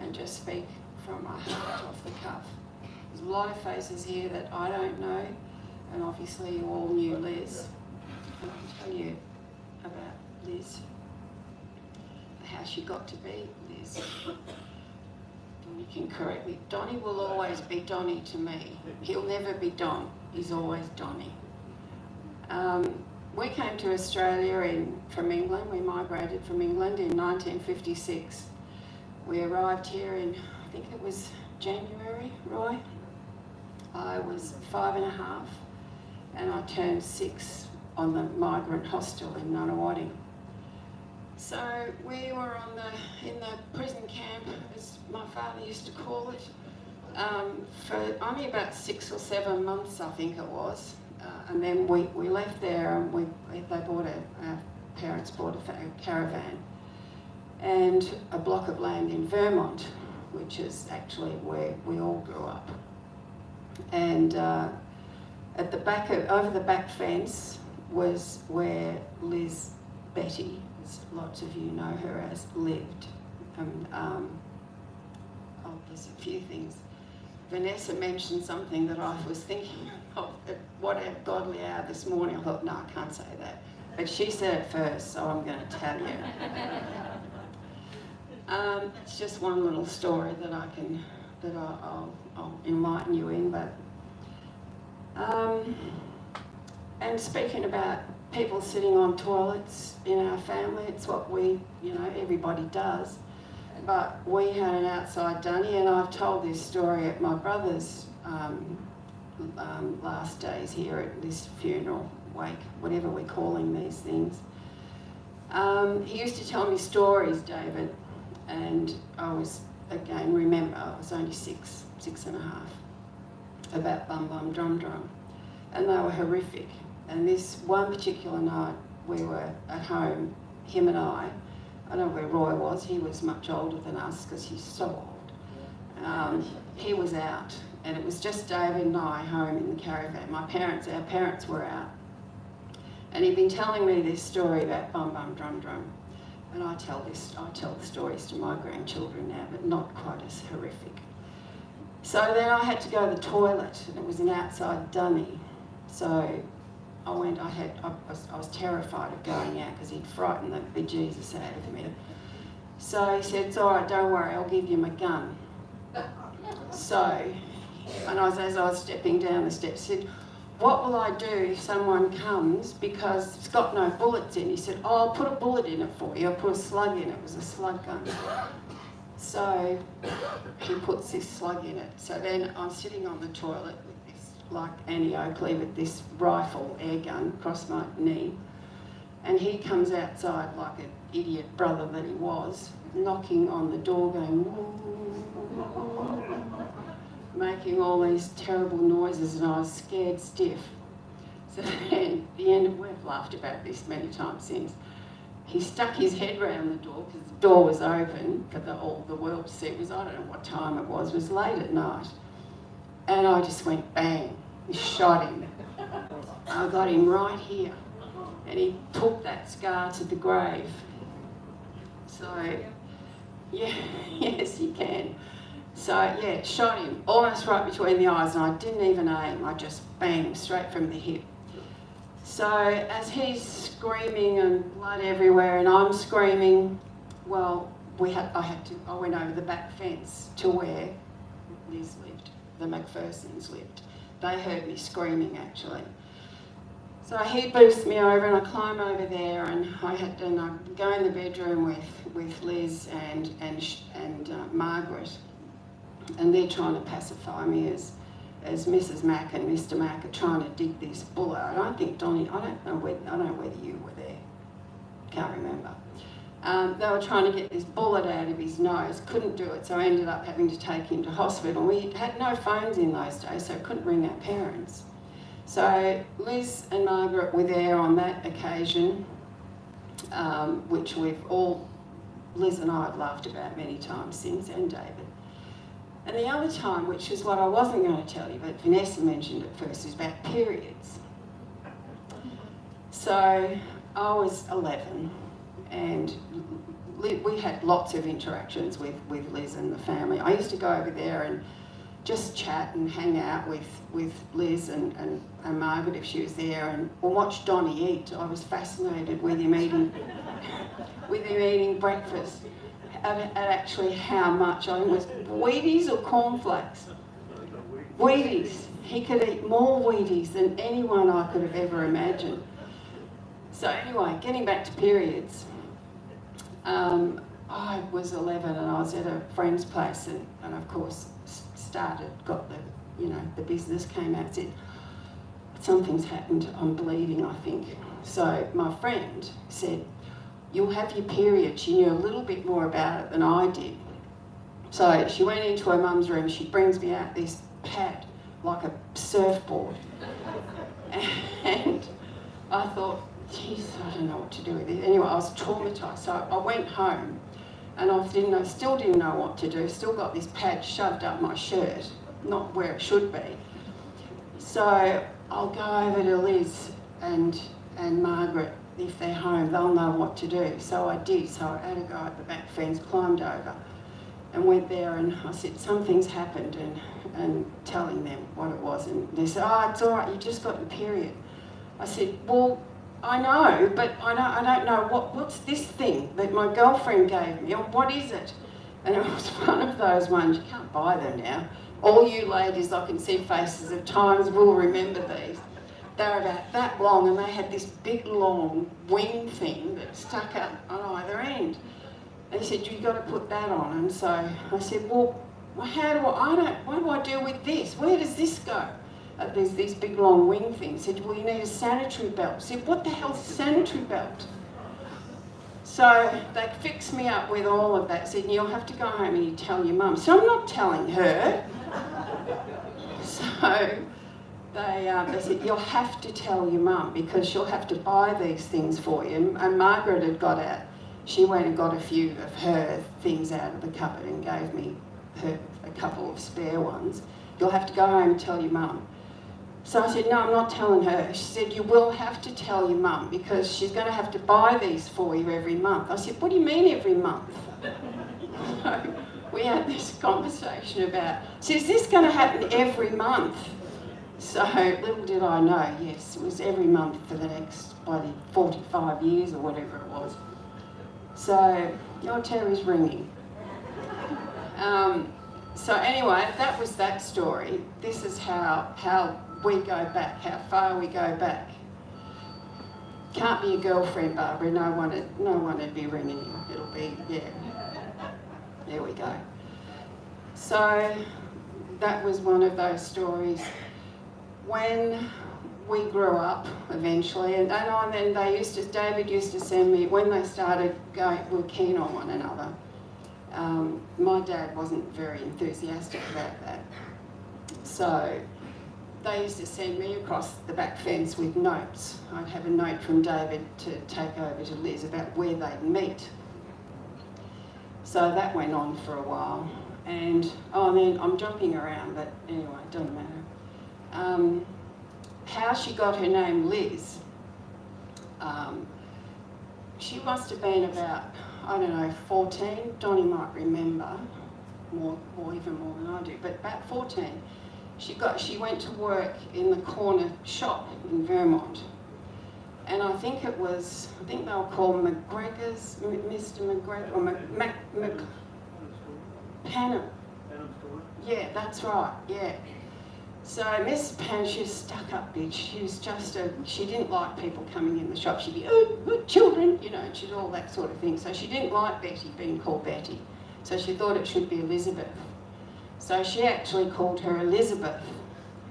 and just speak from my heart off the cuff. There's a lot of faces here that I don't know, and obviously you all knew Liz. And I'll tell you about Liz, how she got to be Liz. You can correct me. Donnie will always be Donnie to me. He'll never be Don. He's always Donnie. We came to Australia from England. We migrated from England in 1956. We arrived here in, I think it was January, Roy. I was 5.5 and I turned 6 on the migrant hostel in Nunawading. So we were in the prison camp, as my father used to call it, for only about 6 or 7 months, I think it was. And then we left there and our parents bought a caravan and a block of land in Vermont, which is actually where we all grew up. And at the back over the back fence was where Liz Betty, as lots of you know her as, lived. There's a few things. Vanessa mentioned something that I was thinking of at what a godly hour this morning. I thought, no, I can't say that. But she said it first, so I'm going to tell you. It's just one little story that I'll enlighten you in. But and speaking about people sitting on toilets in our family, it's what everybody does. But we had an outside dunny, and I've told this story at my brother's last days here at this funeral, wake, whatever we're calling these things. He used to tell me stories, David, and I was, again, remember, I was only 6.5, about Bum Bum Drum Drum, and they were horrific. And this one particular night, we were at home, him and I don't know where Roy was. He was much older than us because he's so old. He was out, and it was just David and I home in the caravan. Our parents were out. And he'd been telling me this story about Bum Bum Drum Drum. And I tell the stories to my grandchildren now, but not quite as horrific. So then I had to go to the toilet, and it was an outside dummy. So I was terrified of going out because he'd frightened the bejesus out of me. So he said, it's all right, don't worry, I'll give you my gun. So, and as I was stepping down the steps, he said, what will I do if someone comes because it's got no bullets in? He said, oh, I'll put a bullet in it for you. I'll put a slug in it. It was a slug gun. So he puts this slug in it. So then I'm sitting on the toilet with this, like Annie Oakley, with this rifle air gun across my knee. And he comes outside like an idiot brother that he was, knocking on the door going, making all these terrible noises, and I was scared stiff. So then, we've laughed about this many times since, he stuck his head round the door because the door was open for all the world to see. It was, I don't know what time it was late at night. And I just went bang, shot him. I got him right here. And he took that scar to the grave. So, yeah, yes, you can. So, yeah, shot him almost right between the eyes, and I didn't even aim. I just banged him straight from the hip. So, as he's screaming and blood everywhere, and I'm screaming, well, I went over the back fence to where Liz lived, the McPhersons lived. They heard me screaming, actually. So he boosts me over, and I climb over there, and I go in the bedroom with Liz and Margaret, and they're trying to pacify me as Mrs. Mack and Mr. Mack are trying to dig this bullet. I don't know whether you were there. Can't remember. They were trying to get this bullet out of his nose. Couldn't do it, so I ended up having to take him to hospital. We had no phones in those days, so I couldn't ring our parents. So Liz and Margaret were there on that occasion, which Liz and I have laughed about many times since, and David. And the other time, which is what I wasn't going to tell you, but Vanessa mentioned it first, is about periods. So I was 11, and we had lots of interactions with Liz and the family. I used to go over there and just chat and hang out with Liz and Margaret if she was there, and or watch Donnie eat. I was fascinated with him eating breakfast, at actually how much. I think it was Wheaties or cornflakes. Wheaties. He could eat more Wheaties than anyone I could have ever imagined. So anyway, getting back to periods. I was 11 and I was at a friend's place and of course got the business came out, said, something's happened, I'm bleeding, I think. So my friend said, you'll have your period. She knew a little bit more about it than I did. So she went into her mum's room, she brings me out this pad, like a surfboard. And I thought, geez, I don't know what to do with it. Anyway, I was traumatised. So I went home and still didn't know what to do. Still got this pad shoved up my shirt, not where it should be. So I'll go over to Liz and Margaret. If they're home, they'll know what to do. So I did. So I had to go at the back fence, climbed over and went there, and I said, something's happened, and telling them what it was. And they said, oh, it's all right, you just got your period. I said, well, I know, but I don't know what's this thing that my girlfriend gave me, or what is it? And it was one of those ones, you can't buy them now. All you ladies, I can see faces of times, will remember these. They're about that long, and they had this big long wing thing that stuck up on either end. And he said, you've got to put that on. And so I said, well, what do I do with this? Where does this go? There's these big long wing things. He said, well, you need a sanitary belt. I said, what the hell's a sanitary belt? So they fixed me up with all of that. Said, you'll have to go home and you tell your mum. So I'm not telling her. So they said, you'll have to tell your mum because she'll have to buy these things for you. And Margaret had got out. She went and got a few of her things out of the cupboard and gave me a couple of spare ones. You'll have to go home and tell your mum. So I said, no, I'm not telling her. She said, you will have to tell your mum because she's going to have to buy these for you every month. I said, what do you mean every month? So we had this conversation about, so is this going to happen every month? So little did I know, yes, it was every month for the next bloody 45 years or whatever it was. So your Terry's ringing. So anyway, that was that story. This is how we go back, how far we go back. Can't be a girlfriend, Barbara. No one would be ringing you. It'll be, yeah. There we go. So that was one of those stories. When we grew up eventually, and then David used to send me, when they started going, we were keen on one another. My dad wasn't very enthusiastic about that. So they used to send me across the back fence with notes. I'd have a note from David to take over to Liz about where they'd meet. So that went on for a while. And, then I'm jumping around, but anyway, it doesn't matter. How she got her name Liz, she must have been about, 14. Donnie might remember more, or even more than I do, but about 14. She went to work in the corner shop in Vermont, and I think they were called McGregor's, Mr. McGregor, or Panham. Yeah, that's right. Yeah. So Miss Pan, she was a stuck-up bitch. She was she didn't like people coming in the shop. She'd be, oh, children, and she'd all that sort of thing. So she didn't like Betty being called Betty. So she thought it should be Elizabeth. So she actually called her Elizabeth.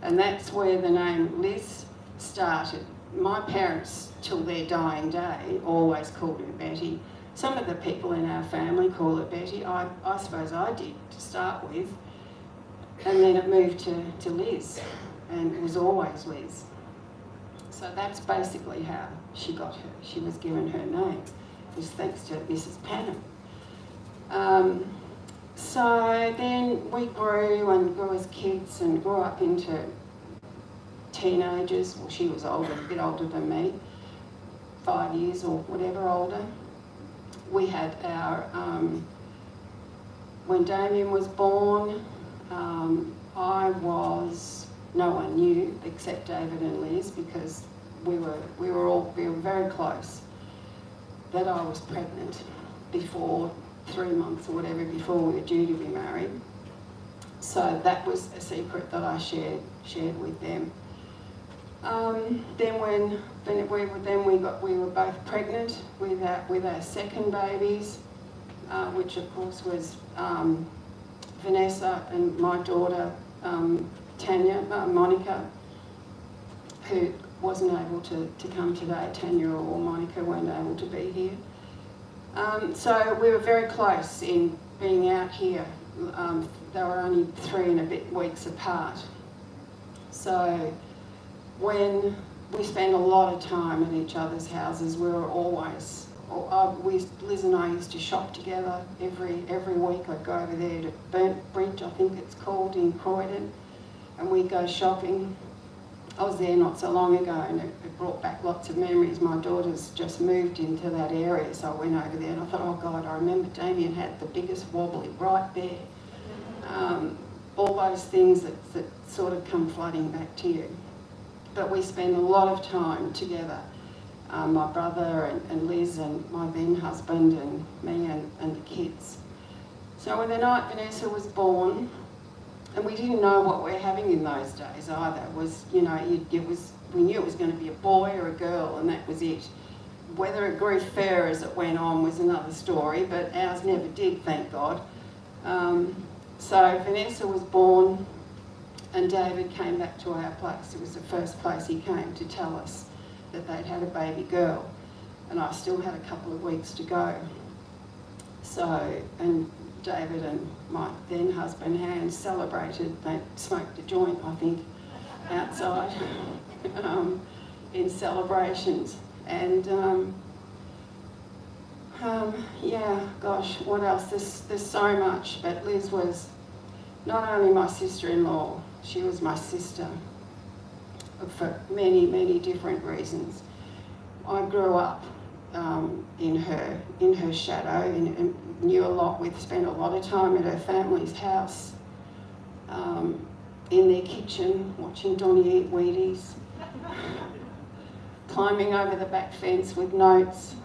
And that's where the name Liz started. My parents, till their dying day, always called her Betty. Some of the people in our family call her Betty. I suppose I did to start with. And then it moved to Liz, and it was always Liz. So that's basically how she was given her name, was thanks to Mrs. Panham. So then we grew as kids and grew up into teenagers. Well, she was older, a bit older than me. 5 years or whatever older. We had our, when Damien was born, no one knew except David and Liz, because we were very close, that I was pregnant before 3 months or whatever before we were due to be married. So that was a secret that I shared with them. Then we were both pregnant with our second babies, which of course was Vanessa and my daughter Tanya, Monica, who wasn't able to come today. Tanya or Monica weren't able to be here. So we were very close in being out here. They were only 3 and a bit weeks apart. So when we spent a lot of time at each other's houses, we were always, Liz and I used to shop together every week. I'd go over there to Burnt Bridge, I think it's called, in Croydon, and we'd go shopping. I was there not so long ago, and it brought back lots of memories. My daughter's just moved into that area, so I went over there and I thought, oh God, I remember Damien had the biggest wobbly right there. All those things that sort of come flooding back to you. But we spent a lot of time together, my brother and Liz and my then husband and me and the kids. So when the night Vanessa was born, and we didn't know what we were having in those days either. We knew it was going to be a boy or a girl, and that was it. Whether it grew fair as it went on was another story, but ours never did, thank God. So Vanessa was born, and David came back to our place. It was the first place he came to tell us that they'd had a baby girl, and I still had a couple of weeks to go. So, and David and my then husband Hans celebrated. They smoked a joint, I think, outside in celebrations. And yeah, gosh, what else? There's so much. But Liz was not only my sister-in-law, she was my sister for many, many different reasons. I grew up in her shadow and knew a lot with, spent a lot of time at her family's house, in their kitchen, watching Donnie eat Wheaties, climbing over the back fence with notes.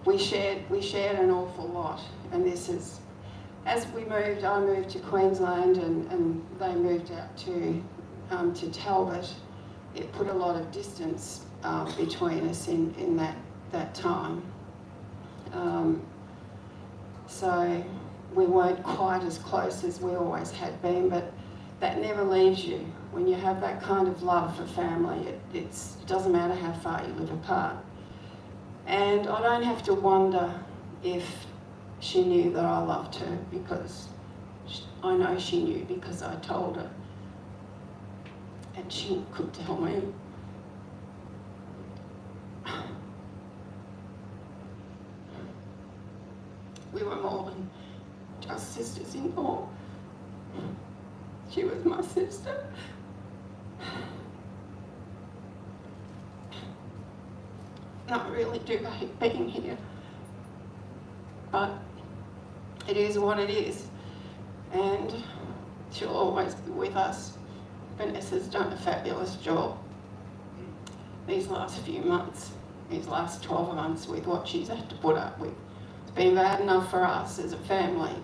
We shared an awful lot, and this is, as we moved, I moved to Queensland and they moved out to Talbot. It put a lot of distance between us in that time. So we weren't quite as close as we always had been, but that never leaves you. When you have that kind of love for family, it doesn't matter how far you live apart. And I don't have to wonder if she knew that I loved her, because I know she knew because I told her. And she could tell me. We were more than just sisters-in-law. She was my sister. And I really do hate being here. But it is what it is. And she'll always be with us. Vanessa's done a fabulous job these last few months, these last 12 months, with what she's had to put up with. It's been bad enough for us as a family.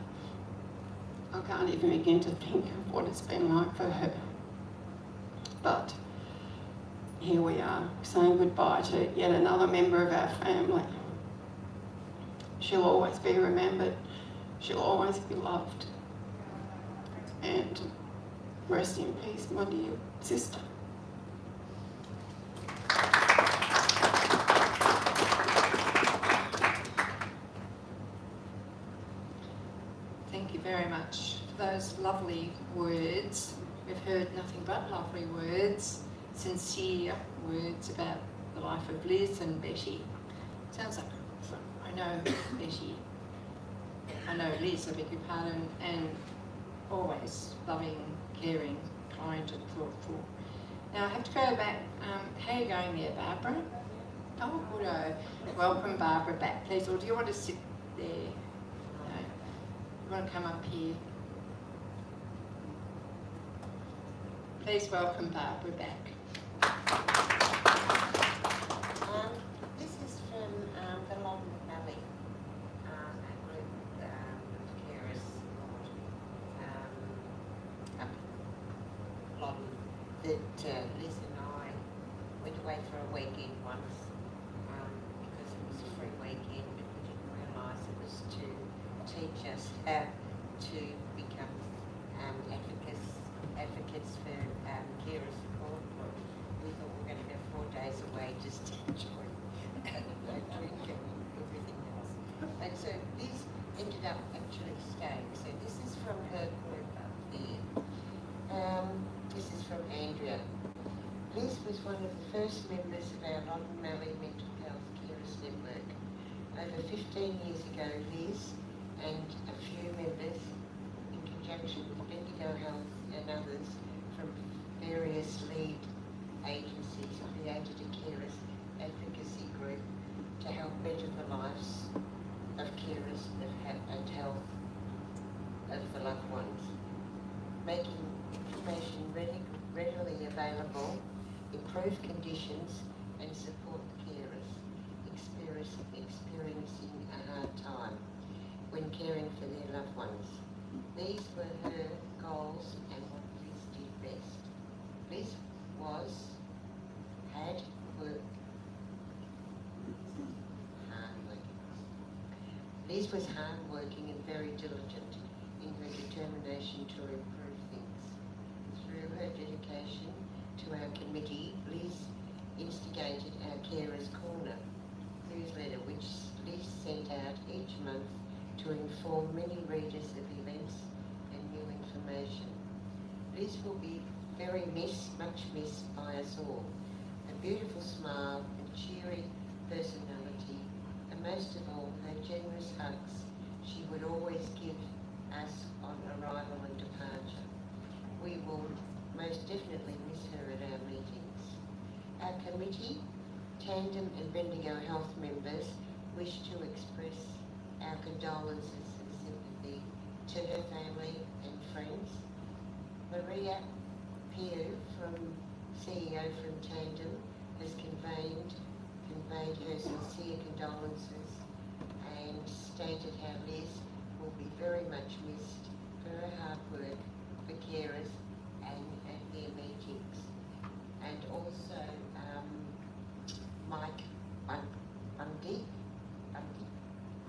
I can't even begin to think of what it's been like for her. But here we are, saying goodbye to yet another member of our family. She'll always be remembered. She'll always be loved. And rest in peace, my dear sister. Thank you very much for those lovely words. We've heard nothing but lovely words, sincere words about the life of Liz and Betty. Sounds like I know Betty, I know Liz, I beg your pardon, and always loving, caring, kind and thoughtful. Now I have to go back, how are you going there, Barbara? Oh, good. Welcome Barbara back, please. Or do you want to sit there? No. You want to come up here? Please welcome Barbara back. This is from the Loddon Valley, a group of carers up Loddon that Liz and I went away for a weekend once because it was a free weekend, but we didn't realise it was to teach us how to become advocates for carer support. We thought we were going to go 4 days away just to enjoy drink and everything else. And so Liz ended up actually staying. So this is from her group up there. This is from Andrea. Liz was one of the first members of our Loddon Valley Mental Health Carers Network. Over 15 years ago, Liz and a few members, in conjunction with Bendigo Health and others from various lead agencies, created a carers advocacy group to help better the lives of carers and health of the loved ones, making information readily available, improve conditions and support the carers experiencing a hard time when caring for their loved ones. These were her goals and what Liz did best. Liz had worked hardworking. Liz was hardworking and very diligent in her determination to improve things. Through her dedication to our committee, Liz instigated our Carers Corner newsletter, which Liz sent out each month to inform many readers of events and new information. Liz will be very much missed by us all. A beautiful smile and cheery personality, and most of all, her generous hugs she would always give us on arrival and departure. We will most definitely miss her at our meetings. Our committee, Tandem and Bendigo Health members wish to express our condolences and sympathy to her family and friends. Maria Pugh, CEO from Tandem, has conveyed her sincere condolences and stated how Liz will be very much missed for her hard work for carers and at their meetings. And also Mike Bundy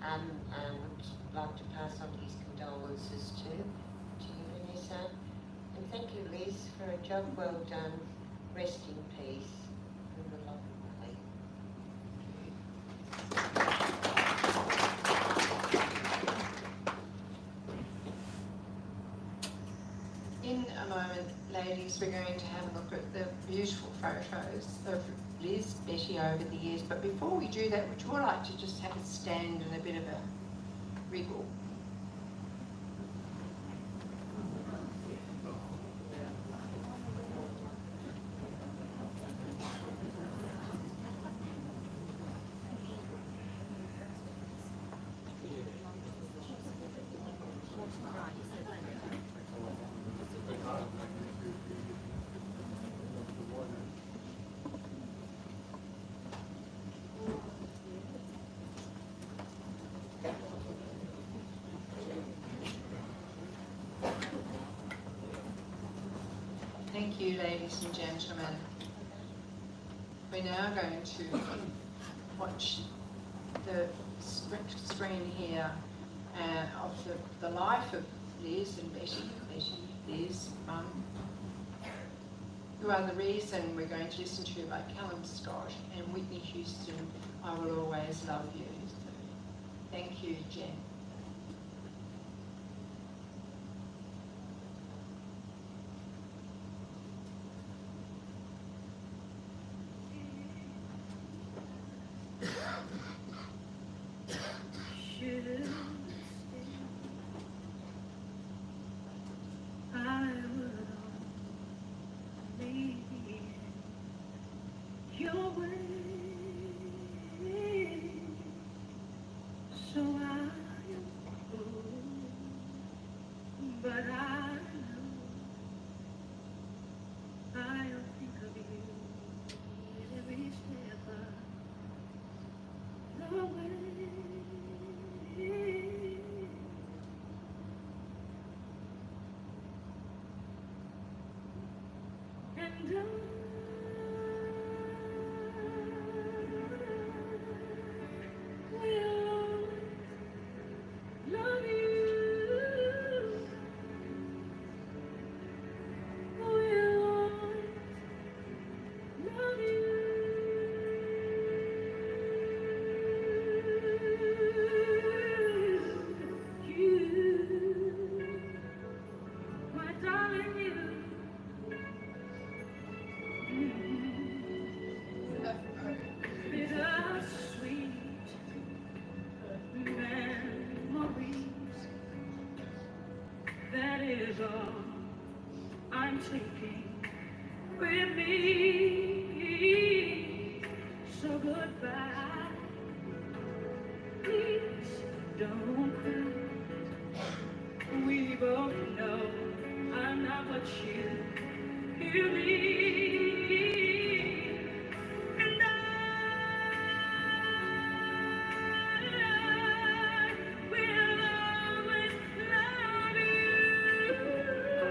would like to pass on his condolences to you, Vanessa. And thank you, Liz, for a job well done. Rest in peace from the Loddon Valley. In a moment, ladies, we're going to have a look at the beautiful photos of Liz, Betty over the years. But before we do that, would you all like to just have a stand and a bit of a wriggle? Thank you, ladies and gentlemen. We're now going to watch the screen here of the life of Liz and Betty, Liz, Mum, who are the reason we're going to listen to, like Callum Scott and Whitney Houston, I Will Always Love You. So, thank you, Jen. Your way. is all I'm taking with me. So goodbye, please don't cry. We both know I'm not what you need. And I will always love you. I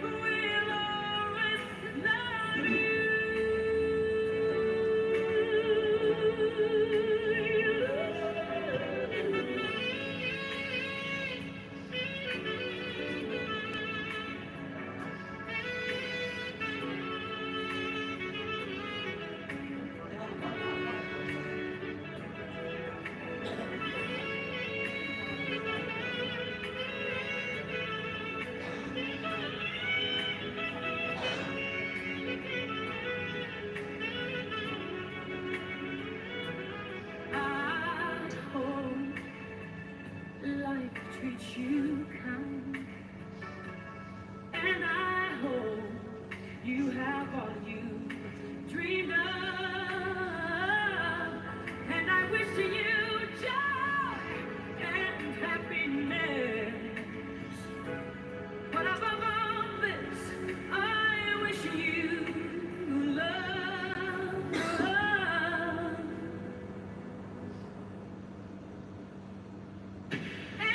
will always love I hope life treats you kind, and I hope you have all you dreamed of, and I wish you joy and happiness. But above all this, I wish you love. And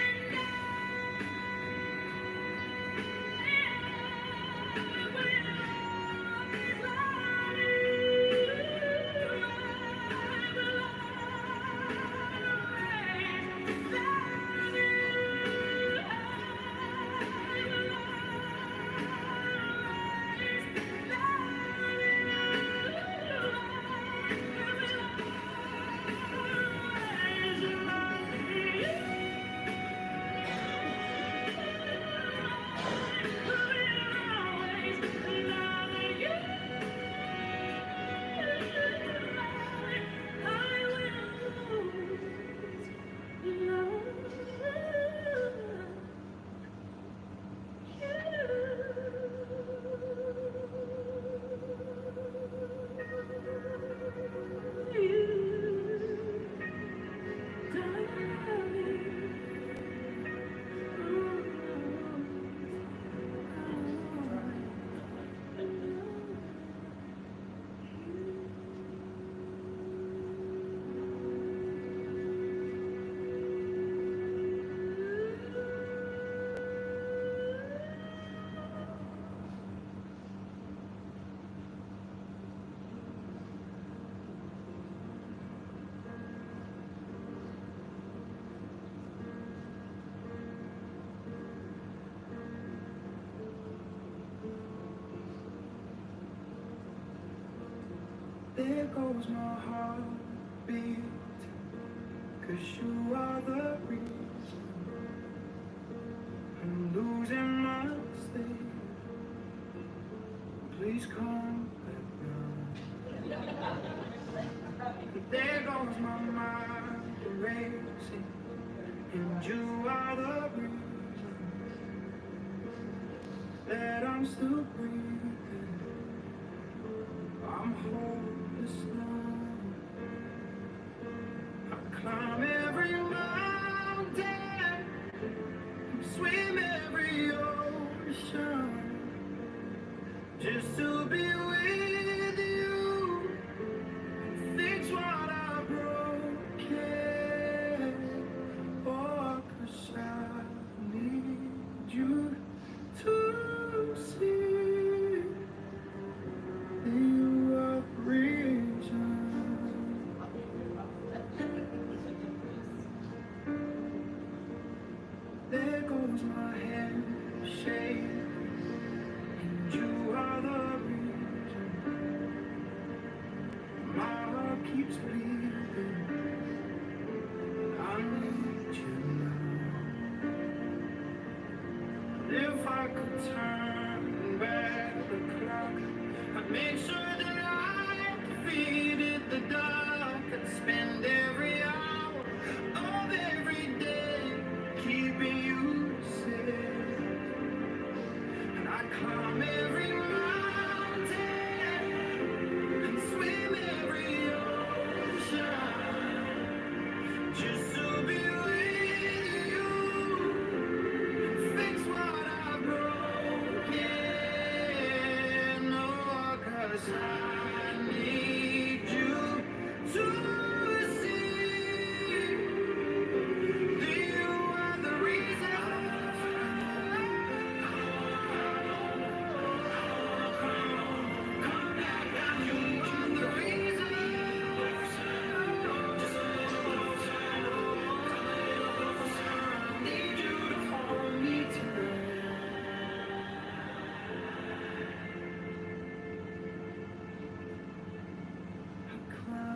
there goes my heartbeat, 'cause you are the reason I'm losing my sleep. Please come back now. There goes my mind racing, and you are the reason that I'm still breathing. I'm hopeless now. I climb every mountain, swim every ocean, just to be with you, fix what I broken. Oh, 'cause I need you to see you are the reason. There goes my head shaking, and you are the reason. My heart keeps bleeding. I need you now. If I could turn back the clock, I'd make sure that I defeated the dark and spend every hour of every day keeping you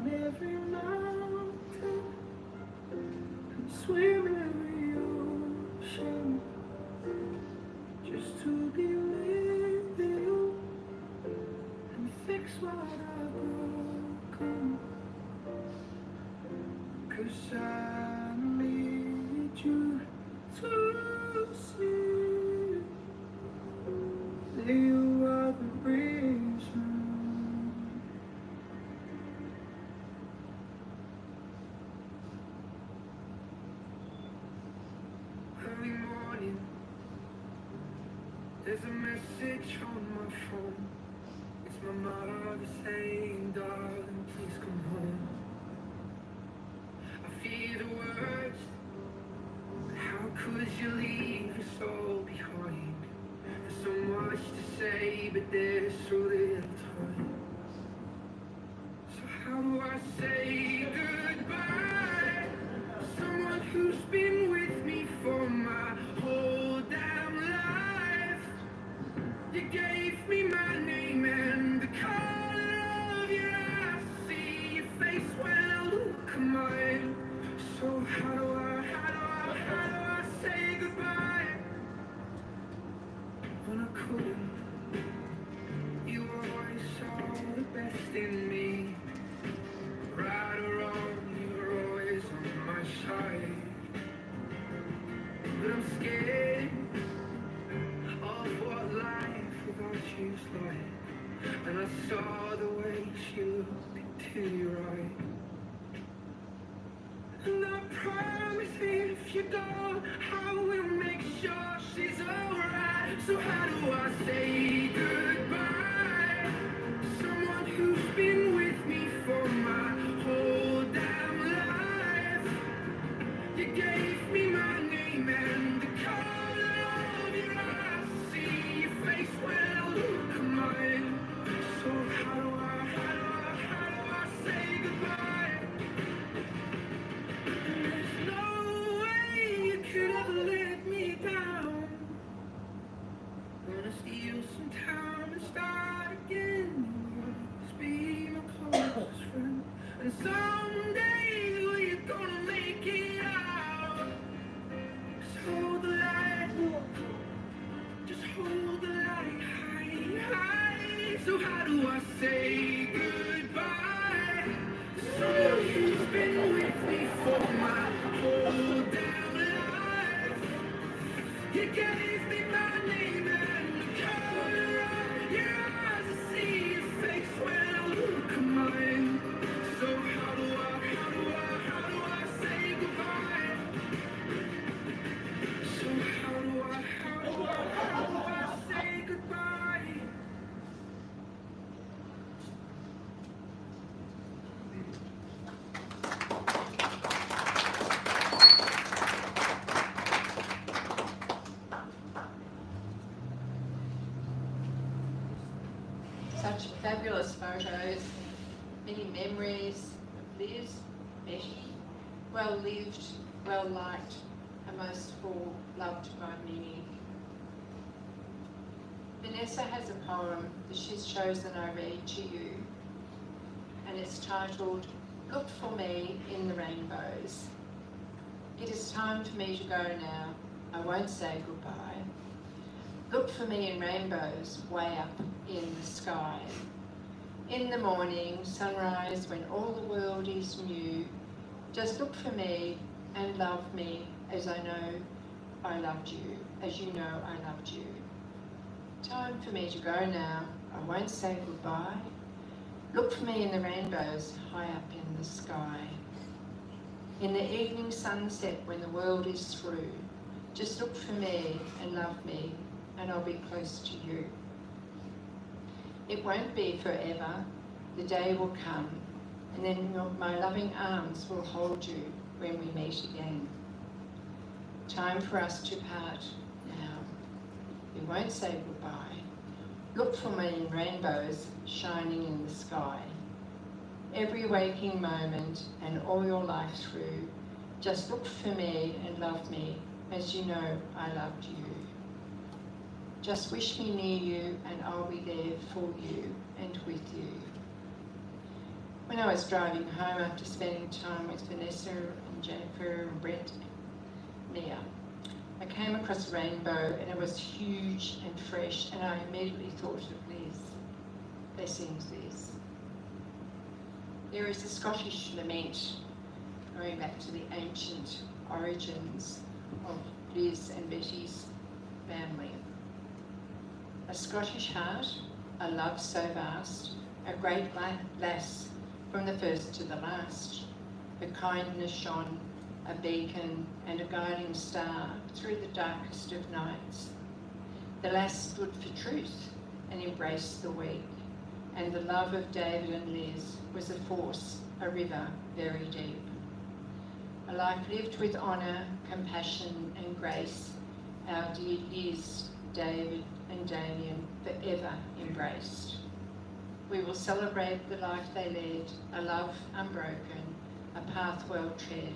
climb every mountain and swim every ocean just to be with you and fix what I've broken. 'Cause I need you to see that you are the reason. Early morning, there's a message on my phone. It's my mother saying, darling, please come home. I fear the worst. How could you leave us all behind? There's so much to say, but there's so little time. So how do I say goodbye to someone who's been with me for my whole damn life? You gave me my name and the color of your eyes. See your face when I look at mine. So how do I say goodbye when I couldn't? You always saw the best in me. Right or wrong, you were always on my side. But I'm scared of what life without you's like. And I saw the way she looked into your eyes. And I promise if you go, I will make sure she's alright. So how do I say goodbye to someone who's been with me for my whole damn life? You gave me my name and the color of your eyes. See your face when I look at mine. So how do I say goodbye? There's no way you could ever let me down. Gonna steal some time and start again. Just be my closest friend. And someday we're gonna make it out. Just hold the light. Just hold the light high, high. So how do I say goodbye to someone who's been with me for my whole damn life? You gave me my name and the color of your eyes. I see your face when I look at mine. So how do I say goodbye? So how do I say goodbye? Such fabulous photos, many memories of Liz, Betty, well lived, well liked, and most of all, loved by many. Vanessa has a poem that she's chosen I read to you, and it's titled, Look for Me in the Rainbows. It is time for me to go now, I won't say goodbye. Look for me in rainbows, way up in the sky. In the morning, sunrise, when all the world is new, just look for me and love me as I know I loved you, as you know I loved you. Time for me to go now, I won't say goodbye. Look for me in the rainbows, high up in the sky. In the evening sunset, when the world is through, just look for me and love me, and I'll be close to you. It won't be forever, the day will come, and then my loving arms will hold you when we meet again. Time for us to part now. We won't say goodbye. Look for me in rainbows shining in the sky. Every waking moment and all your life through, just look for me and love me as you know I loved you. Just wish me near you and I'll be there for you and with you. When I was driving home after spending time with Vanessa and Jennifer and Brent and Mia, I came across a rainbow and it was huge and fresh, and I immediately thought of Liz. Blessings, Liz. There is a Scottish lament going back to the ancient origins of Liz and Betty's family. A Scottish heart, a love so vast, a great lass from the first to the last. Her kindness shone, a beacon and a guiding star through the darkest of nights. The lass stood for truth and embraced the weak, and the love of David and Liz was a force, a river very deep. A life lived with honour, compassion and grace, our dear Liz, David and Damien forever embraced. We will celebrate the life they led, a love unbroken, a path well tread,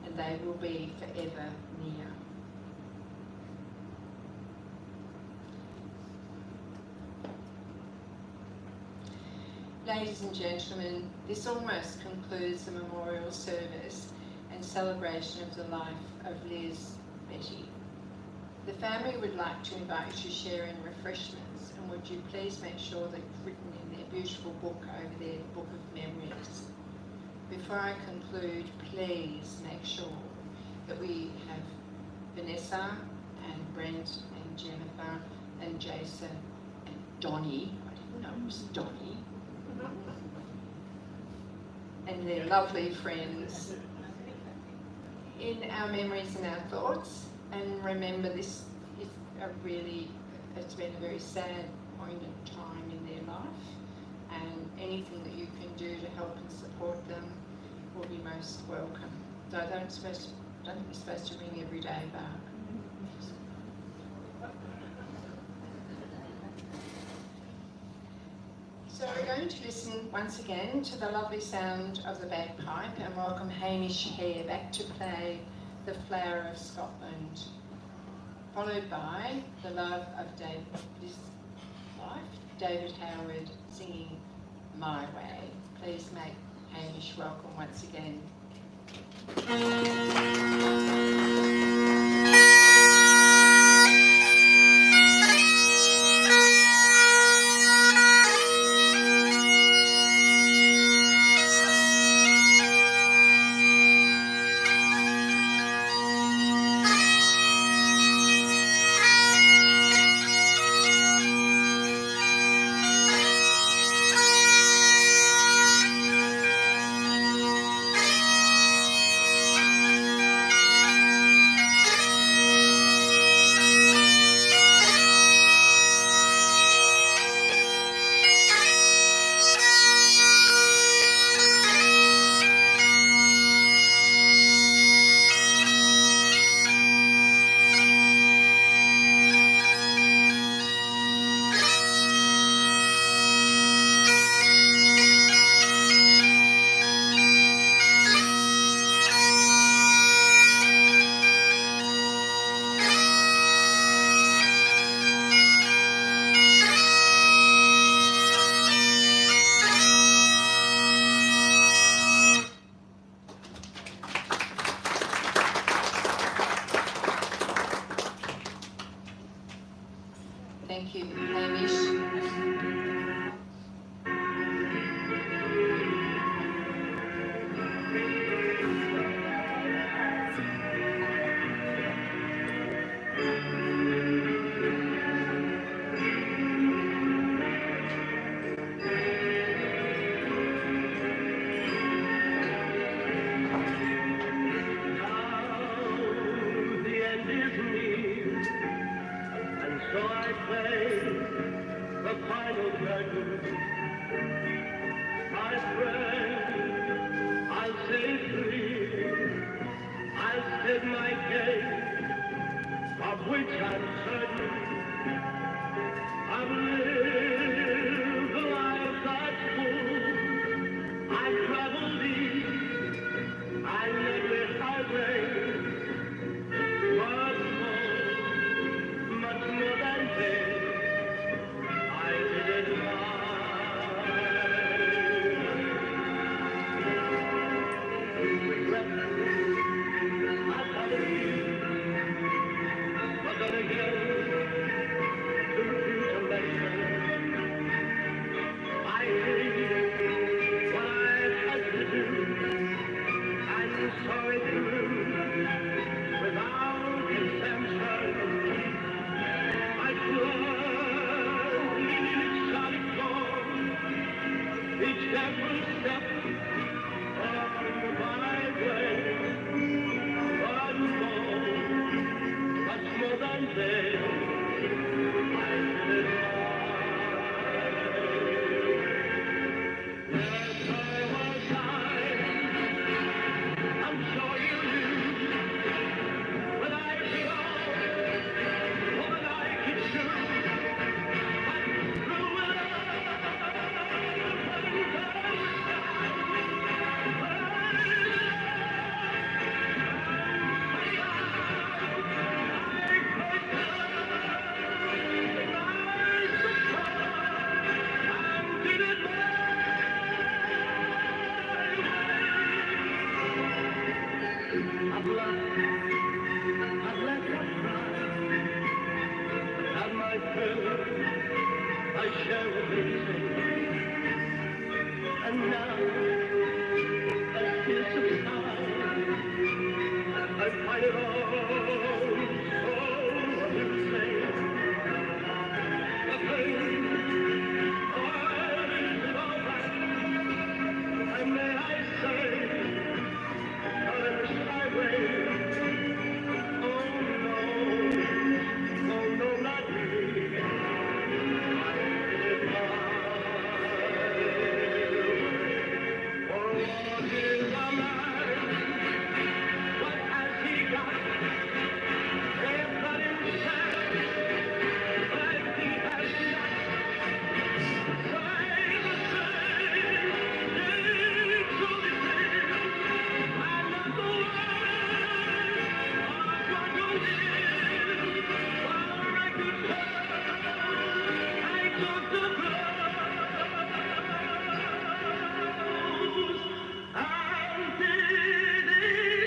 and they will be forever near. Ladies and gentlemen, this almost concludes the memorial service and celebration of the life of Liz Betty. The family would like to invite you to share in refreshments, and would you please make sure that you've written in their beautiful book over there, the Book of Memories. Before I conclude, please make sure that we have Vanessa and Brent and Jennifer and Jason and Donnie, I didn't know it was Donnie, and their lovely friends in our memories and our thoughts. And remember, this is it's been a very sad, poignant time in their life, and anything that you can do to help and support them will be most welcome. So I don't think you're supposed to ring every day, but so we're going to listen once again to the lovely sound of the bagpipe and welcome Hamish Hare back to play The Flower of Scotland, followed by The Love of This Life, David Howard singing My Way. Please make Hamish welcome once again. laugh, I've let her cry, and my pillow I share with her. And now, as tears subside, I find it all so insane. The pain, all is all right, and may I say, not in the skyway. Oh no, not me. I live my for what is a man? What has he got? If not himself, like he has not. Say the same, to the same. I love the world, I want to live. For I could tell, I took the blows. I did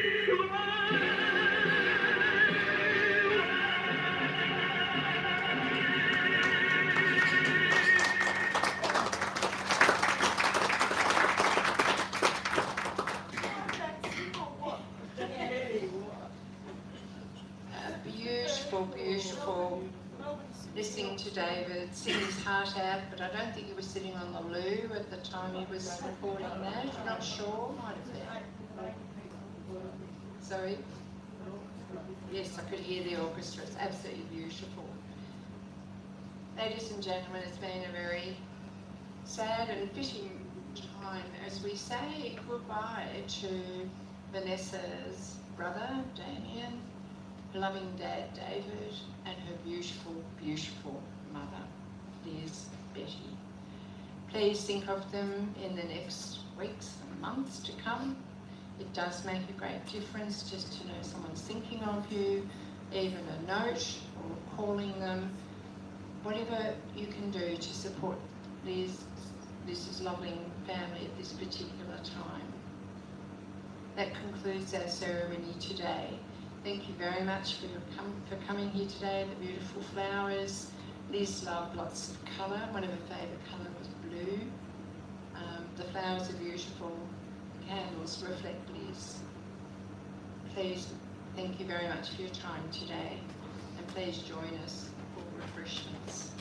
it my way. Beautiful, beautiful. Listening to David sing his heart out, but I don't think he was sitting on the loo at the time he was recording that. I'm not sure. Might have been. Sorry? Yes, I could hear the orchestra. It's absolutely beautiful. Ladies and gentlemen, it's been a very sad and fitting time as we say goodbye to Vanessa's brother, Damien, her loving dad, David, and her beautiful, beautiful mother, Liz, Betty. Please think of them in the next weeks and months to come. It does make a great difference just to know someone's thinking of you, even a note or calling them, whatever you can do to support Liz's loving family at this particular time. That concludes our ceremony today. Thank you very much for coming here today. The beautiful flowers. Liz loved lots of colour. One of her favourite colour was blue. The flowers are beautiful. The candles reflect Liz. Please, thank you very much for your time today, and please join us for refreshments.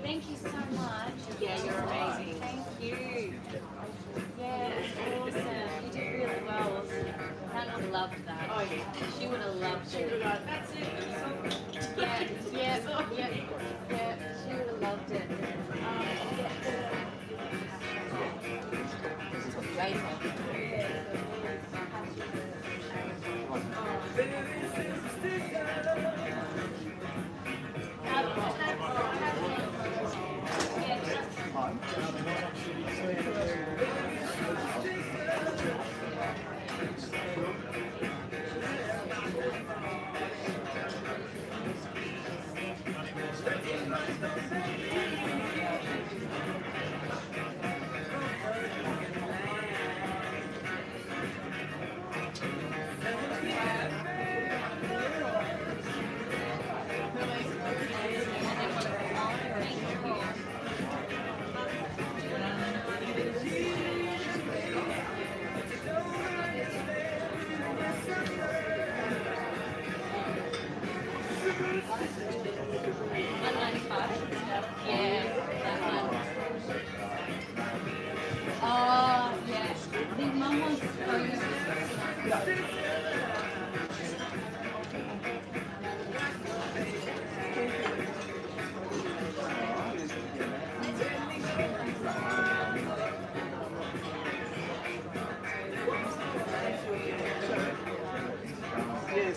Thank you so much. Yeah, you're amazing. Thank you. Yeah, it's awesome. You did really well. Hannah loved that. Oh, yeah. She would have loved it. That's it. Yeah, yeah, yeah, yeah. She would have loved it. Yes.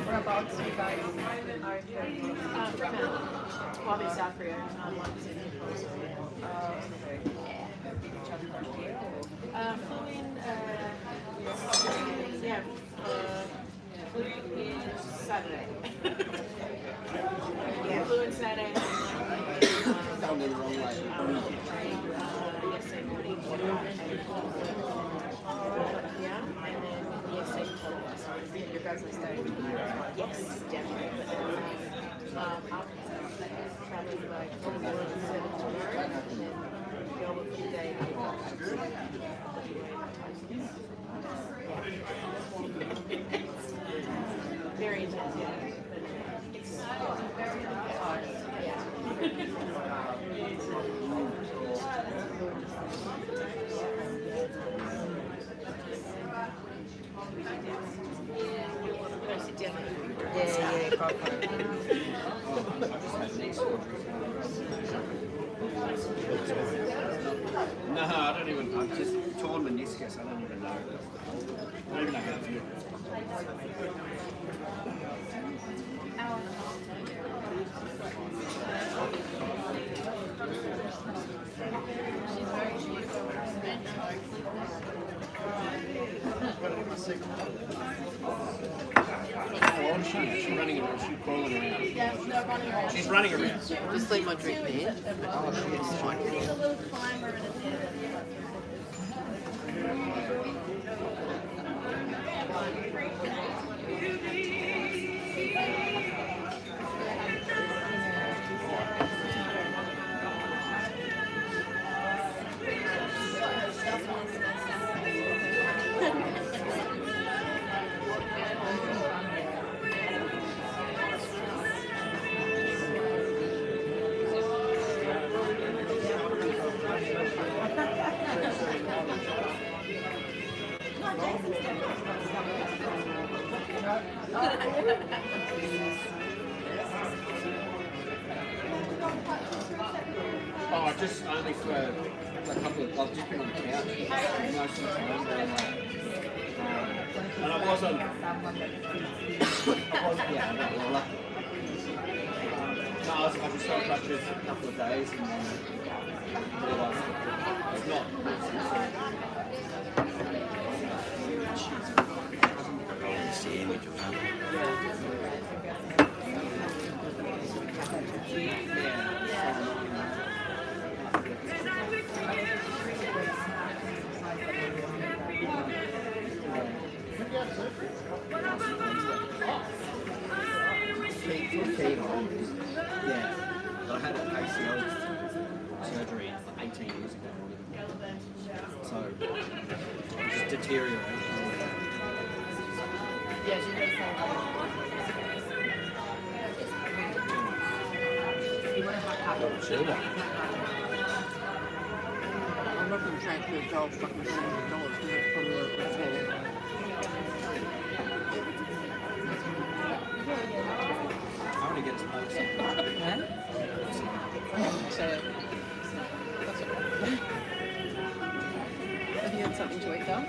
Whereabouts you guys are here? Well, in South Korea. Flew in, flew in Saturday. Flew in Saturday. Going the wrong way. Yesterday morning. Yeah, and then yesterday morning. Your guys' stay? Yes, definitely. I'll travel like 7 tomorrow, and then go a few days. Very intense, yeah. It's hard. Yeah. Yeah, proper. No, I don't even. I've just torn meniscus. I don't even know. I don't even know how to do it. How old is she? She's running around. She's crawling around. She's running around. Just leave my drink there. Oh, she's fine. Oh, just only for a couple of. I've just been on the couch most of the time, and I wasn't. Yeah, well, lucky. No, I just felt crutches a couple of days, and then realised it's not. Yeah, but I had an ACL surgery like 18 years ago. So, it just deteriorated. I'm not going to transfer the dog fucking $100 because that's probably what it was for. I want to get a sponsor. So, that's it. Have you had something to eat, though?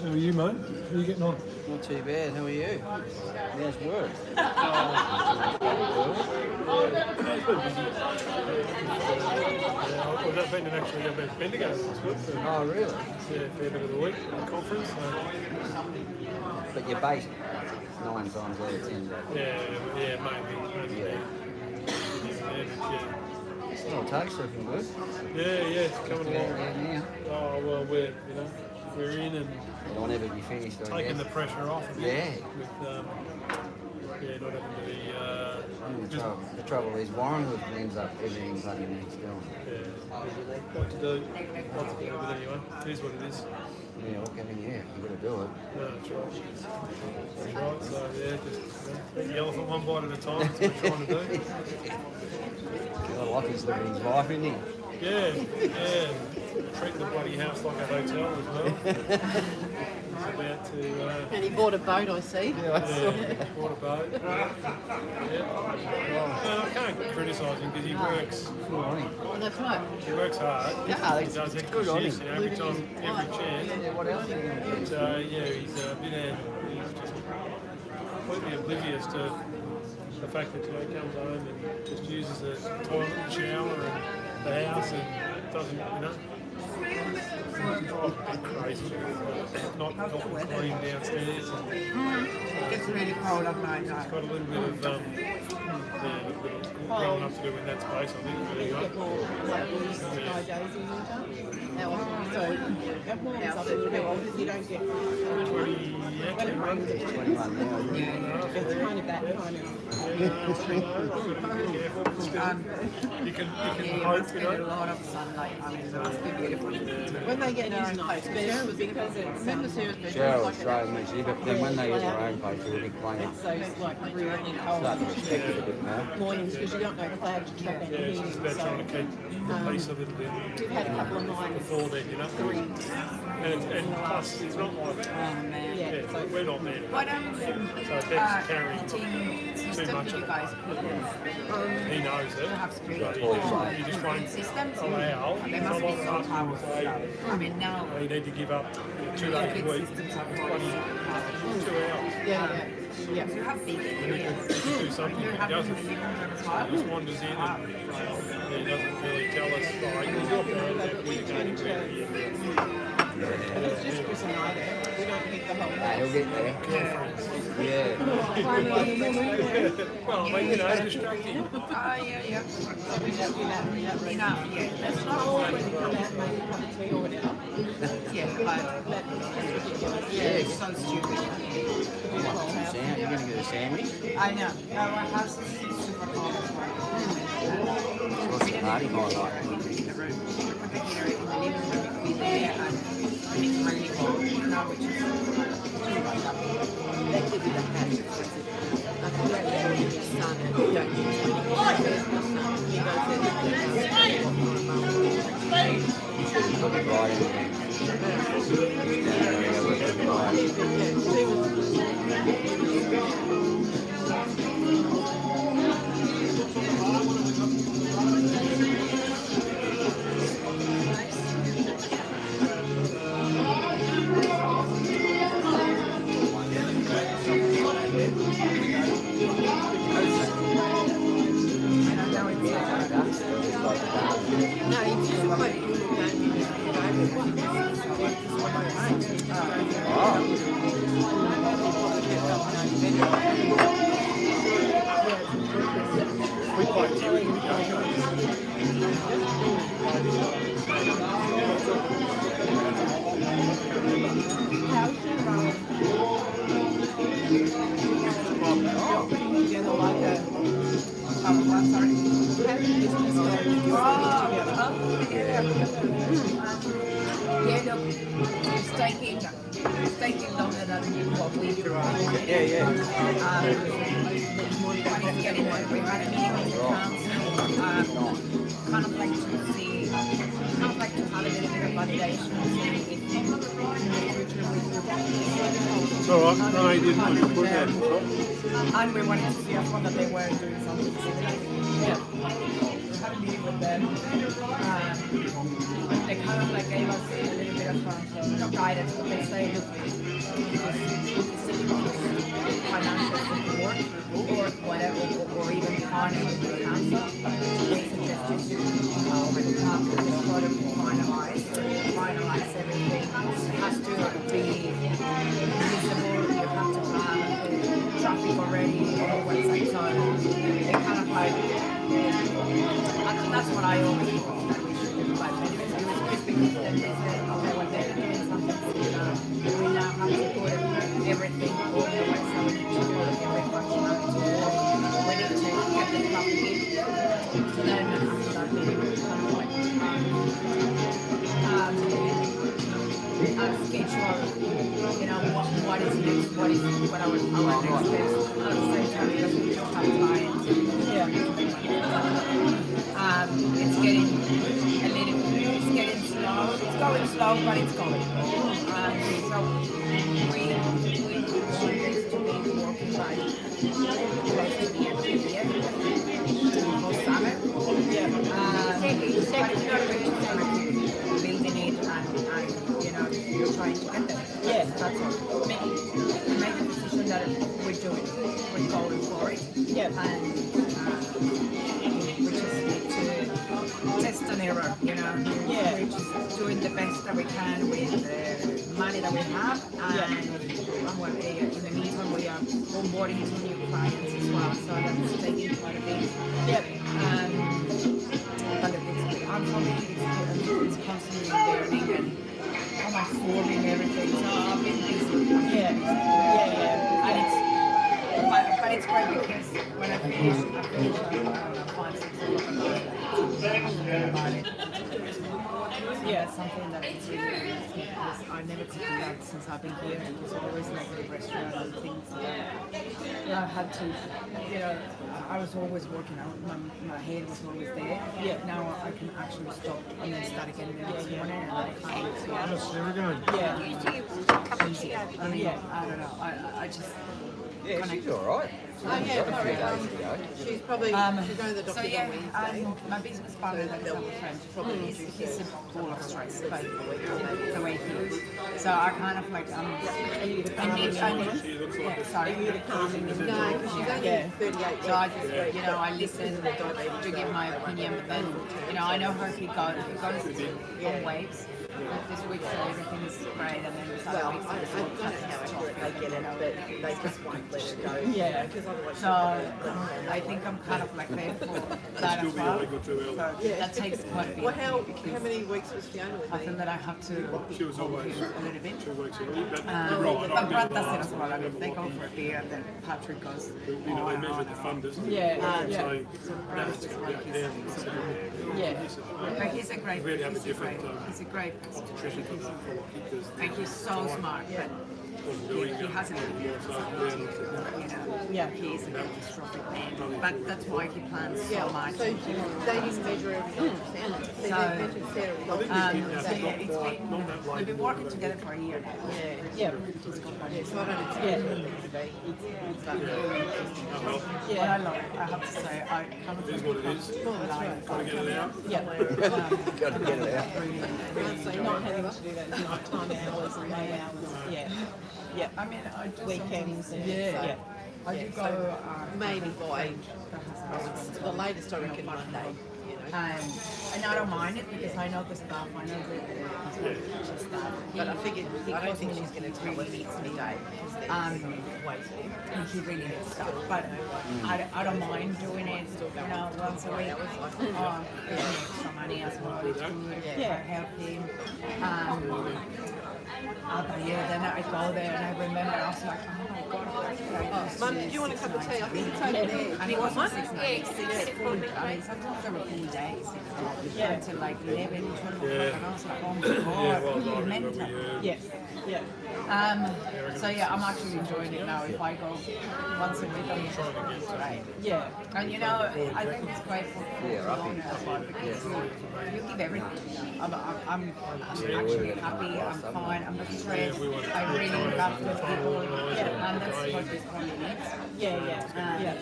How are you, mate? How are you getting on? Not too bad. How are you? How's work? Well, that been actually got about Bendigo last week. So, Oh, really? yeah, fair bit of the week at the conference. So, But you're based 9 times out of 10. yeah, mainly. Yeah. Well, takes looking good. Yeah, it's coming Out along. there now. Oh well, we're in and It'll never be finished, I taking guess. the pressure off a bit. Yeah. With not having to be. The trouble is, Warren ends up everything bloody needs doing. What to do? But anyway, it is what it is. Yeah, what can you? You've got to do it. No, that's right. That's right. So yeah, just eat the elephant one bite at a time. That's what we're trying to do. Like he's living his life, isn't he? Yeah. Treat the bloody house like a hotel as well. It's about to. And he bought a boat, I see. Yeah, I saw Bought a boat. And I can't criticise him because he works. Good on him. That's right. He works hard. Yeah, He does extra good on shifts, him. every time, every chance. Yeah, what else are you going to do? But he's a bit he's just completely oblivious to the fact that he comes home and just uses the toilet and shower and the house and doesn't, drive a bit crazy. Not clean downstairs. Gets really cold up night. He's got a little bit of growing up to do in that space, I think. But anyway. That warms up a little bit because you don't get 21 21 now. it's kind of that kind of. You can hope, a lot of sunlight. I mean, it must be beautiful. When they get their own place, because remember Sarah's bedroom? Cheryl was trying to see, but then when they get their own place, it'll be clean. It's so like really cold. Start to respect it a bit more. Mornings because you don't know clouds to trap any it's heating. just about trying to keep the peace a little bit. We've had a couple of nights. Before then, and plus, it's not like, Yeah, we're not there. So Beck's carrying too much of it. He knows it, but you just won't allow. It's not like asking to say, I mean, now you need to give up 2 days a week. It's bloody 2 hours. yeah. You do something, but he doesn't. He just wanders in and he doesn't really tell us, like, he's not there, we're going to It's just Chris and I there. We don't need the whole house. He'll get there. girlfriends. Yeah. Well, I mean, distracting. Yeah. So we just do that. That's not always when you come out and make a cup of tea or whatever. Yeah, it's so stupid. Sam, you're going to get a sandwich? I know. Our house is super cold. What's the party more like? We put the heater in the living room if we're there and it's really cold. Now we just let it be the patch. I feel like we're in the sun and we don't need to be he Put it right in there. taking longer than what we wanted. Yeah. But it's getting there. We had a meeting with the council, kind of like to see, kind of like to have a little bit of validation and see if in the future we could. It's all right. No, you didn't want to put that. And we wanted to see as well that they were doing something similar. Yeah. We had a meeting with them. They kind of like gave us a little bit of not guidance, but they say, look, financial support or whatever, or even partnering with the council. They suggest you when the council is sort of finalize everything. It has to be visible, you have to have traffic already on the website, so they kind of like, and that's what I always thought that we should do, but anyways, it was just because then they said, okay, well they're doing something similar, we now have to put everything on the website, we need to do every functionality, we need to get the traffic in, so then after that we kind of like, schedule, you know, what is next, what our next steps at the same time because we don't have clients. Yeah. It's getting a little, it's getting slow. It's going slow, but it's going. So we want this to be working by close to the end of the year, before summer. Yeah. But it's not building it and you know, trying to get there. Yes, that's all. Make a decision that we're doing, we're going for it. Yeah. And we just need to test and error, you know. Yeah. We're just doing the best that we can with the money that we have, and well, in the meantime we are onboarding 2 new clients as well, so that's taking quite a bit. Yep. But I'm probably it's constantly learning and I'm absorbing everything, so I've been busy. Yeah. And it's great because when I finish around 5, 6 o'clock at night, about it. Yeah, something that is really, I never could do that since I've been here. It was always like the restaurant and things I had to, you know, I was always working out, my head was always there. Yeah. Now I can actually stop and then start again the next morning and I can't. Yes, there we go. Yeah. I mean, I don't know, I just... Yeah, she's alright. She's probably she's going to the doctor so yeah, on Wednesday. my business partner that is our friend, he's a ball of stress, but the way he is. So I kind of like sorry. No, because she's only 38 weeks. So I just, you know, I listen to give my opinion, but then, you know, I know how he goes on waves. This week, so everything is great, and then this other week, I don't know how they get it, but they just won't let it go. Yeah, so I think I'm kind of like there for that as well. So that takes quite a bit. Well, how many weeks was Fiona with me? I feel that I have to She was always a little bit. 2 weeks early, but But Brad does it as well. I mean, they go for a beer, then Patrick goes. you know, they measure the funders. Yeah. Saying, So no, Brad it's is about like down. but he's a great. Really have a different He's a great person. treasure for that because And he's so smart, but he hasn't been here for so long, you know. He is a catastrophic man, but that's why he plans so much. So they didn't measure everything. We've been working together for a year now. Yeah. So I don't expect them to be. But I love it, I have to say. I kind of it is what it is. Gotta get it out. Gotta get it out. So not having to do that night time hours and day hours. Yeah, I mean, I do Weekends and I do go maybe by the latest I reckon Monday. You know. And I don't mind it because I know the staff, I know the staff. But I figured I don't think she's going to tell us today because they're waiting. And he really needs stuff, but I don't mind doing it, you know, once a week. There's extra money as well, it's good. I help him. But yeah, then I go there and I remember I was like, oh my god, Mum, do you want a cup of tea? I think it's over there. and it wasn't 6 nights, 6 full, I mean, sometimes there were full days, until like 11, 12 o'clock, and I was like, oh my god, well, mental. Yes. Yeah. So yeah, I'm actually enjoying it now. If I go once a week, I'm it's great. Yeah. And you know, I think it's great for donors as well because you give everything. I'm actually happy. I'm fine. I'm not stressed. I really look after people, and that's what this probably needs. Yeah.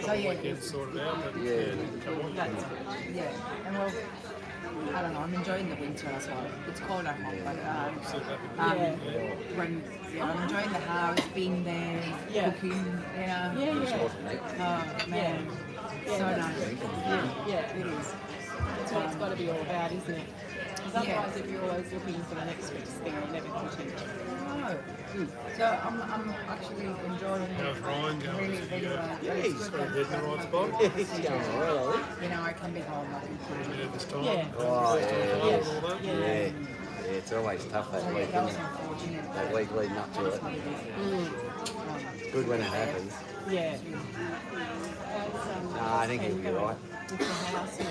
So yeah, Weekends sorted out, but that's yeah. And well, I don't know. I'm enjoying the winter as well. It's cold at home, but when I'm enjoying the house, being there, cooking, you know. Oh man, so nice. Yeah, it is. That's what it's got to be all about, isn't it? Because otherwise, if you're always looking for the next best thing, you'll never continue. No. So I'm actually enjoying how's Ryan going? really, really well. Yeah, he's got his head in the right spot. He's going well, I think. You know, I can be home. I can play. Yeah, this time. Yeah. Oh, Yeah. yeah. Yeah, it's always tough that week, That isn't was it? unfortunate. That week leading up to it. It's good when it happens. Yeah. No, I think he'll be right. With the house and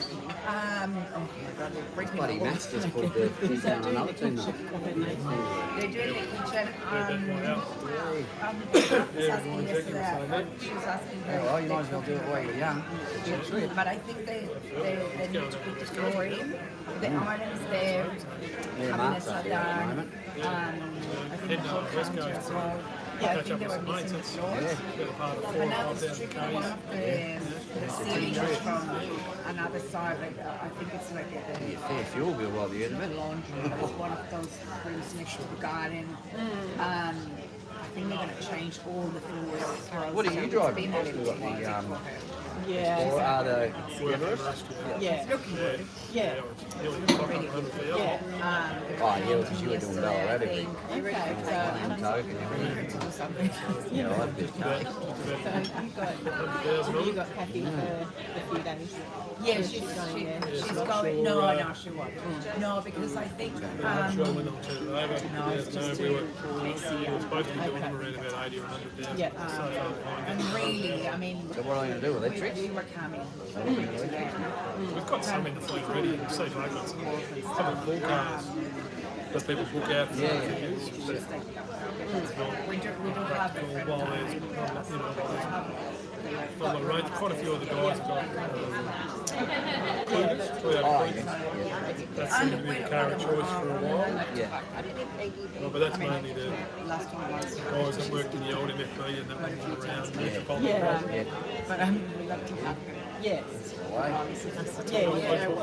everything. Bloody Matt's just put the kids down on another team. They're doing the kitchen. She was asking her. Well, you might as well do it while you're young. But I think they need to put the floor in. The items there, cabinets are done. I think the whole counter as well. Yeah, I think they were missing the floors. And now it's stripping one of the ceilings from another side. Like, I think it's like a Fair fuel bill while you're in it. laundry. It was one of those rooms next to the garden. I think they're going to change all the floors. What are you driving? Or are the Everest? Yeah. It's looking good. Yeah. Oh, yeah, because you were doing Ballarat. Okay. And Coke and everything. To do something. Yeah, I like this Coke. So you got Kathy for a few days. Yeah, she's going. No, she won't. No, because I think. No, it's just too messy. We were supposed to be doing them around about 80 or 100,000. Yeah. And really, I mean, So what are you going to do, electric? we were coming. We've got some in the fleet already. See if I've got some of the full cars that people book out for use. But We do have it. while there's, on the road, quite a few of the guys have got Cougars, Toyota Cougars. That seemed to be the car of choice for a while. Yeah. But that's mainly the guys that worked in the old MFB and that went around metropolitan. Yeah. But I'm reluctant. Yes. Why?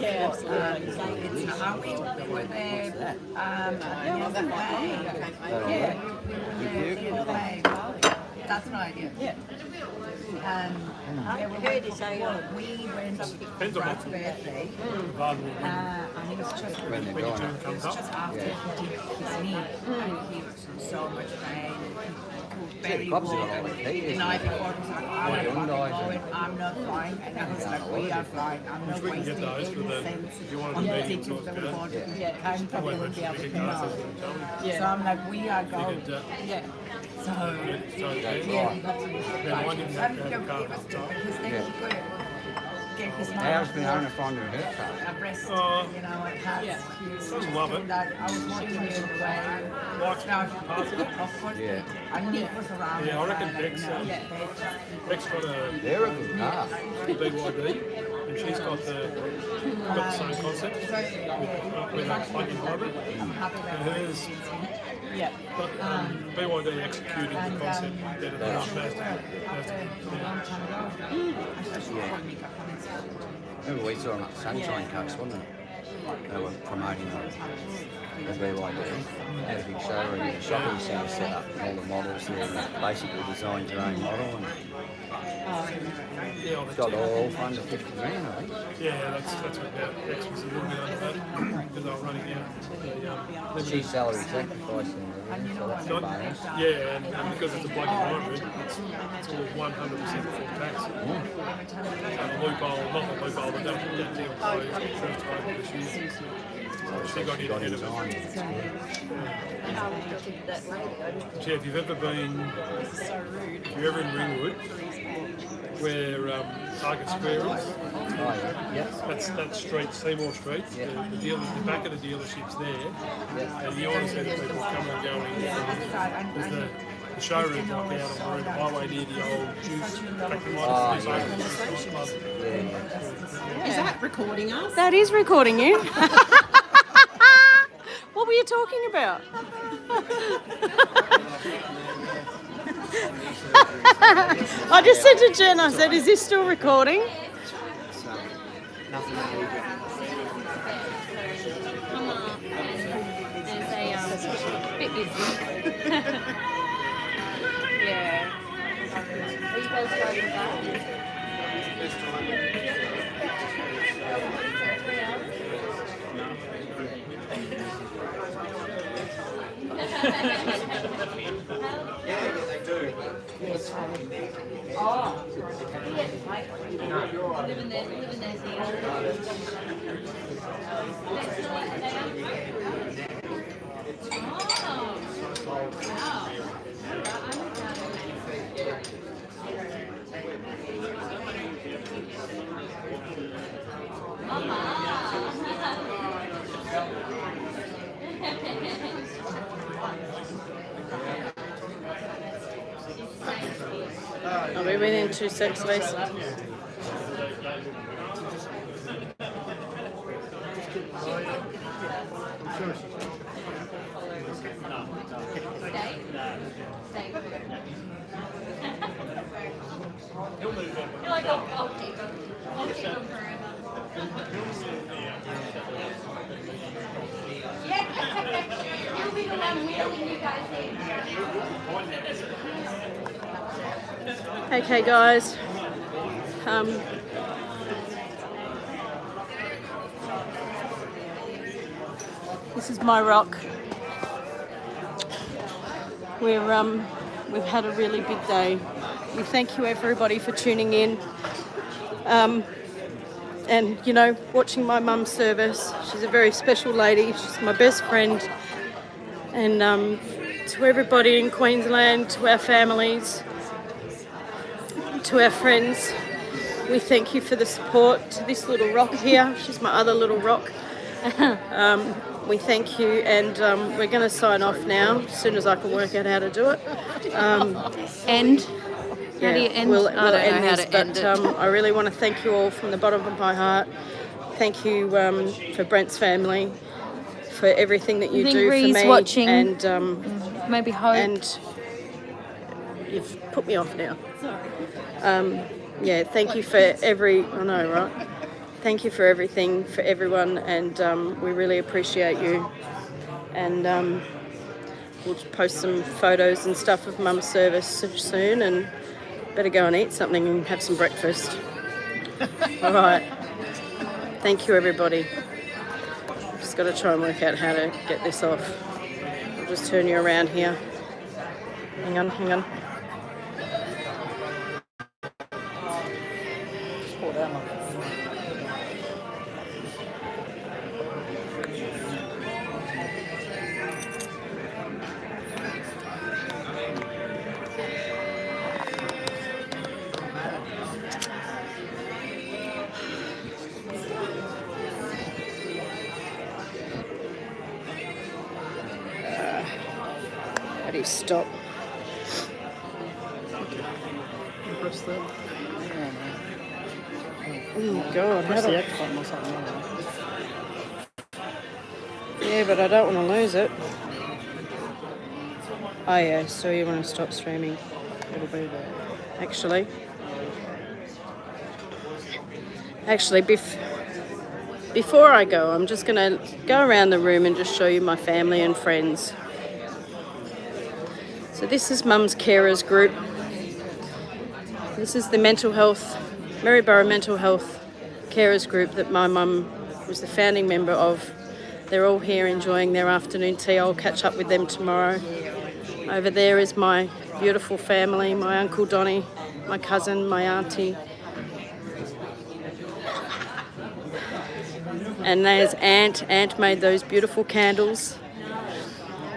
Yeah, absolutely. We were there that's an idea. Yeah. We went for Brad's birthday, and it was just When they're going. it was just after he did his knee, and he was in so much pain. Barely clubs walk. are all like that, The night before, he was like, I'm not fucking going, I'm not flying. And I was like, we are flying. I'm not We can wasting get those for the, any cents if you want on the the medium tickets size that we car. bought. Yeah, I probably wouldn't be able to Bigger come cars, out. that's what I'm telling you. So I'm like, we are going. Yeah. So, yeah, we had to Now, I didn't have to have a car it was at the time. because then he could get his How's mum been owner finding her haircut? a breast, Oh. you know, and hats. Yeah. Doesn't love it. That I was watching it the way. Likes Now, parts of it. of course, Yeah. and Nick was around. Yeah, I reckon and, Beck's, you know, yeah. Beck's got a They're a good car. BYD, and she's got the same concept with a plug-in hybrid. I'm happy And that hers, Yeah. but BYD executed the concept better than Mazda. Remember we saw them at Sunshine Coast, wasn't it? They were promoting the BYD. Had a big showroom in the shopping centre set up, all the models there, and basically designed your own model. And Yeah, it's got all under 50 grand, I think. yeah, that's what Beck's was a little bit under that because they were running out the She's salary sacrificing, so that's a bonus. yeah, and because it's a plug-in hybrid, it's all 100% full tax. So the loophole, not the loophole, but that deal closed first time this year. So she got in ahead of it. that lady. Gee, if you're ever in Ringwood, where Target Square is, that's street, Seymour Street. The back of the dealership's there, and you always see the people coming and going. There's the showroom like out on the highway near the old juice. In fact, there might be a juice club. Is that recording us? That is recording you. What were you talking about? I just said to Jen, I said, is this still recording? Nothing There's a bit busy. Yeah. Are you guys driving back? I'll be within 2 seconds, Lisa. You'll be the one wheeling you guys in. Okay, guys. This is my rock. We've had a really big day. We thank you everybody for tuning in. And you know, watching my mum's service. She's a very special lady. She's my best friend. And to everybody in Queensland, to our families, to our friends, we thank you for the support. To this little rock here, she's my other little rock. We thank you, and we're going to sign off now as soon as I can work out how to do it. End. Yeah, How do you end? we'll I don't end know how this, to end but it. I really want to thank you all from the bottom of my heart. Thank you for Brent's family, for everything that you I think do Ree's for me. watching. And Maybe Hope. And you've put me off now. Yeah, thank you for I know, right? Thank you for everything, for everyone, and we really appreciate you. And we'll post some photos and stuff of Mum's service soon, and better go and eat something and have some breakfast. All right. Thank you, everybody. Just got to try and work out how to get this off. I'll just turn you around here. Hang on. Just pull down like that. How do you stop? Press that. Oh God! Press how the do- X button or something. Yeah, but I don't want to lose it. Oh yeah, so you want to stop streaming? It'll be there. Actually, before I go, I'm just going to go around the room and just show you my family and friends. So this is Mum's Carers Group. This is the Maryborough Mental Health Carers Group that my mum was the founding member of. They're all here enjoying their afternoon tea. I'll catch up with them tomorrow. Over there is my beautiful family, my Uncle Donnie, my cousin, my auntie. And there's Aunt. Aunt made those beautiful candles.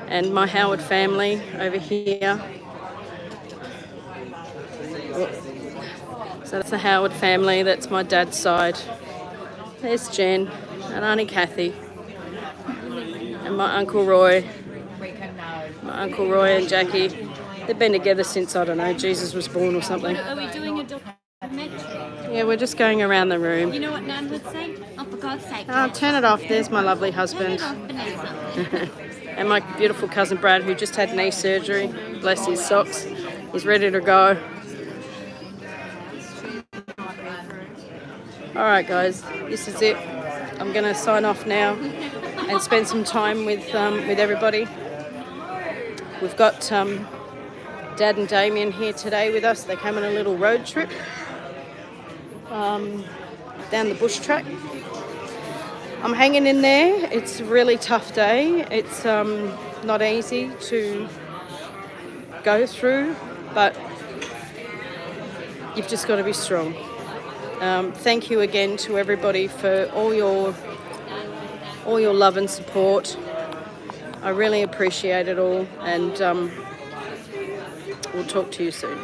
and my Howard family over here. So that's the Howard family, that's my dad's side. There's Jen and Auntie Kathy and my Uncle Roy. My Uncle Roy and Jackie. They've been together since, I don't know, Jesus was born or something. Are we doing a documentary? Yeah, we're just going around the room. You know what Nan would say? Oh, for God's sake. Oh, turn it off. There's my lovely husband. Turn it off, Vanessa. And my beautiful cousin Brad, who just had knee surgery. Bless his socks. He's ready to go. Alright guys, this is it. I'm going to sign off now and spend some time with everybody. We've got Dad and Damien here today with us. They came on a little road trip down the bush track. I'm hanging in there. It's a really tough day. It's not easy to go through, but you've just got to be strong. Thank you again to everybody for all your love and support. I really appreciate it all, and we'll talk to you soon.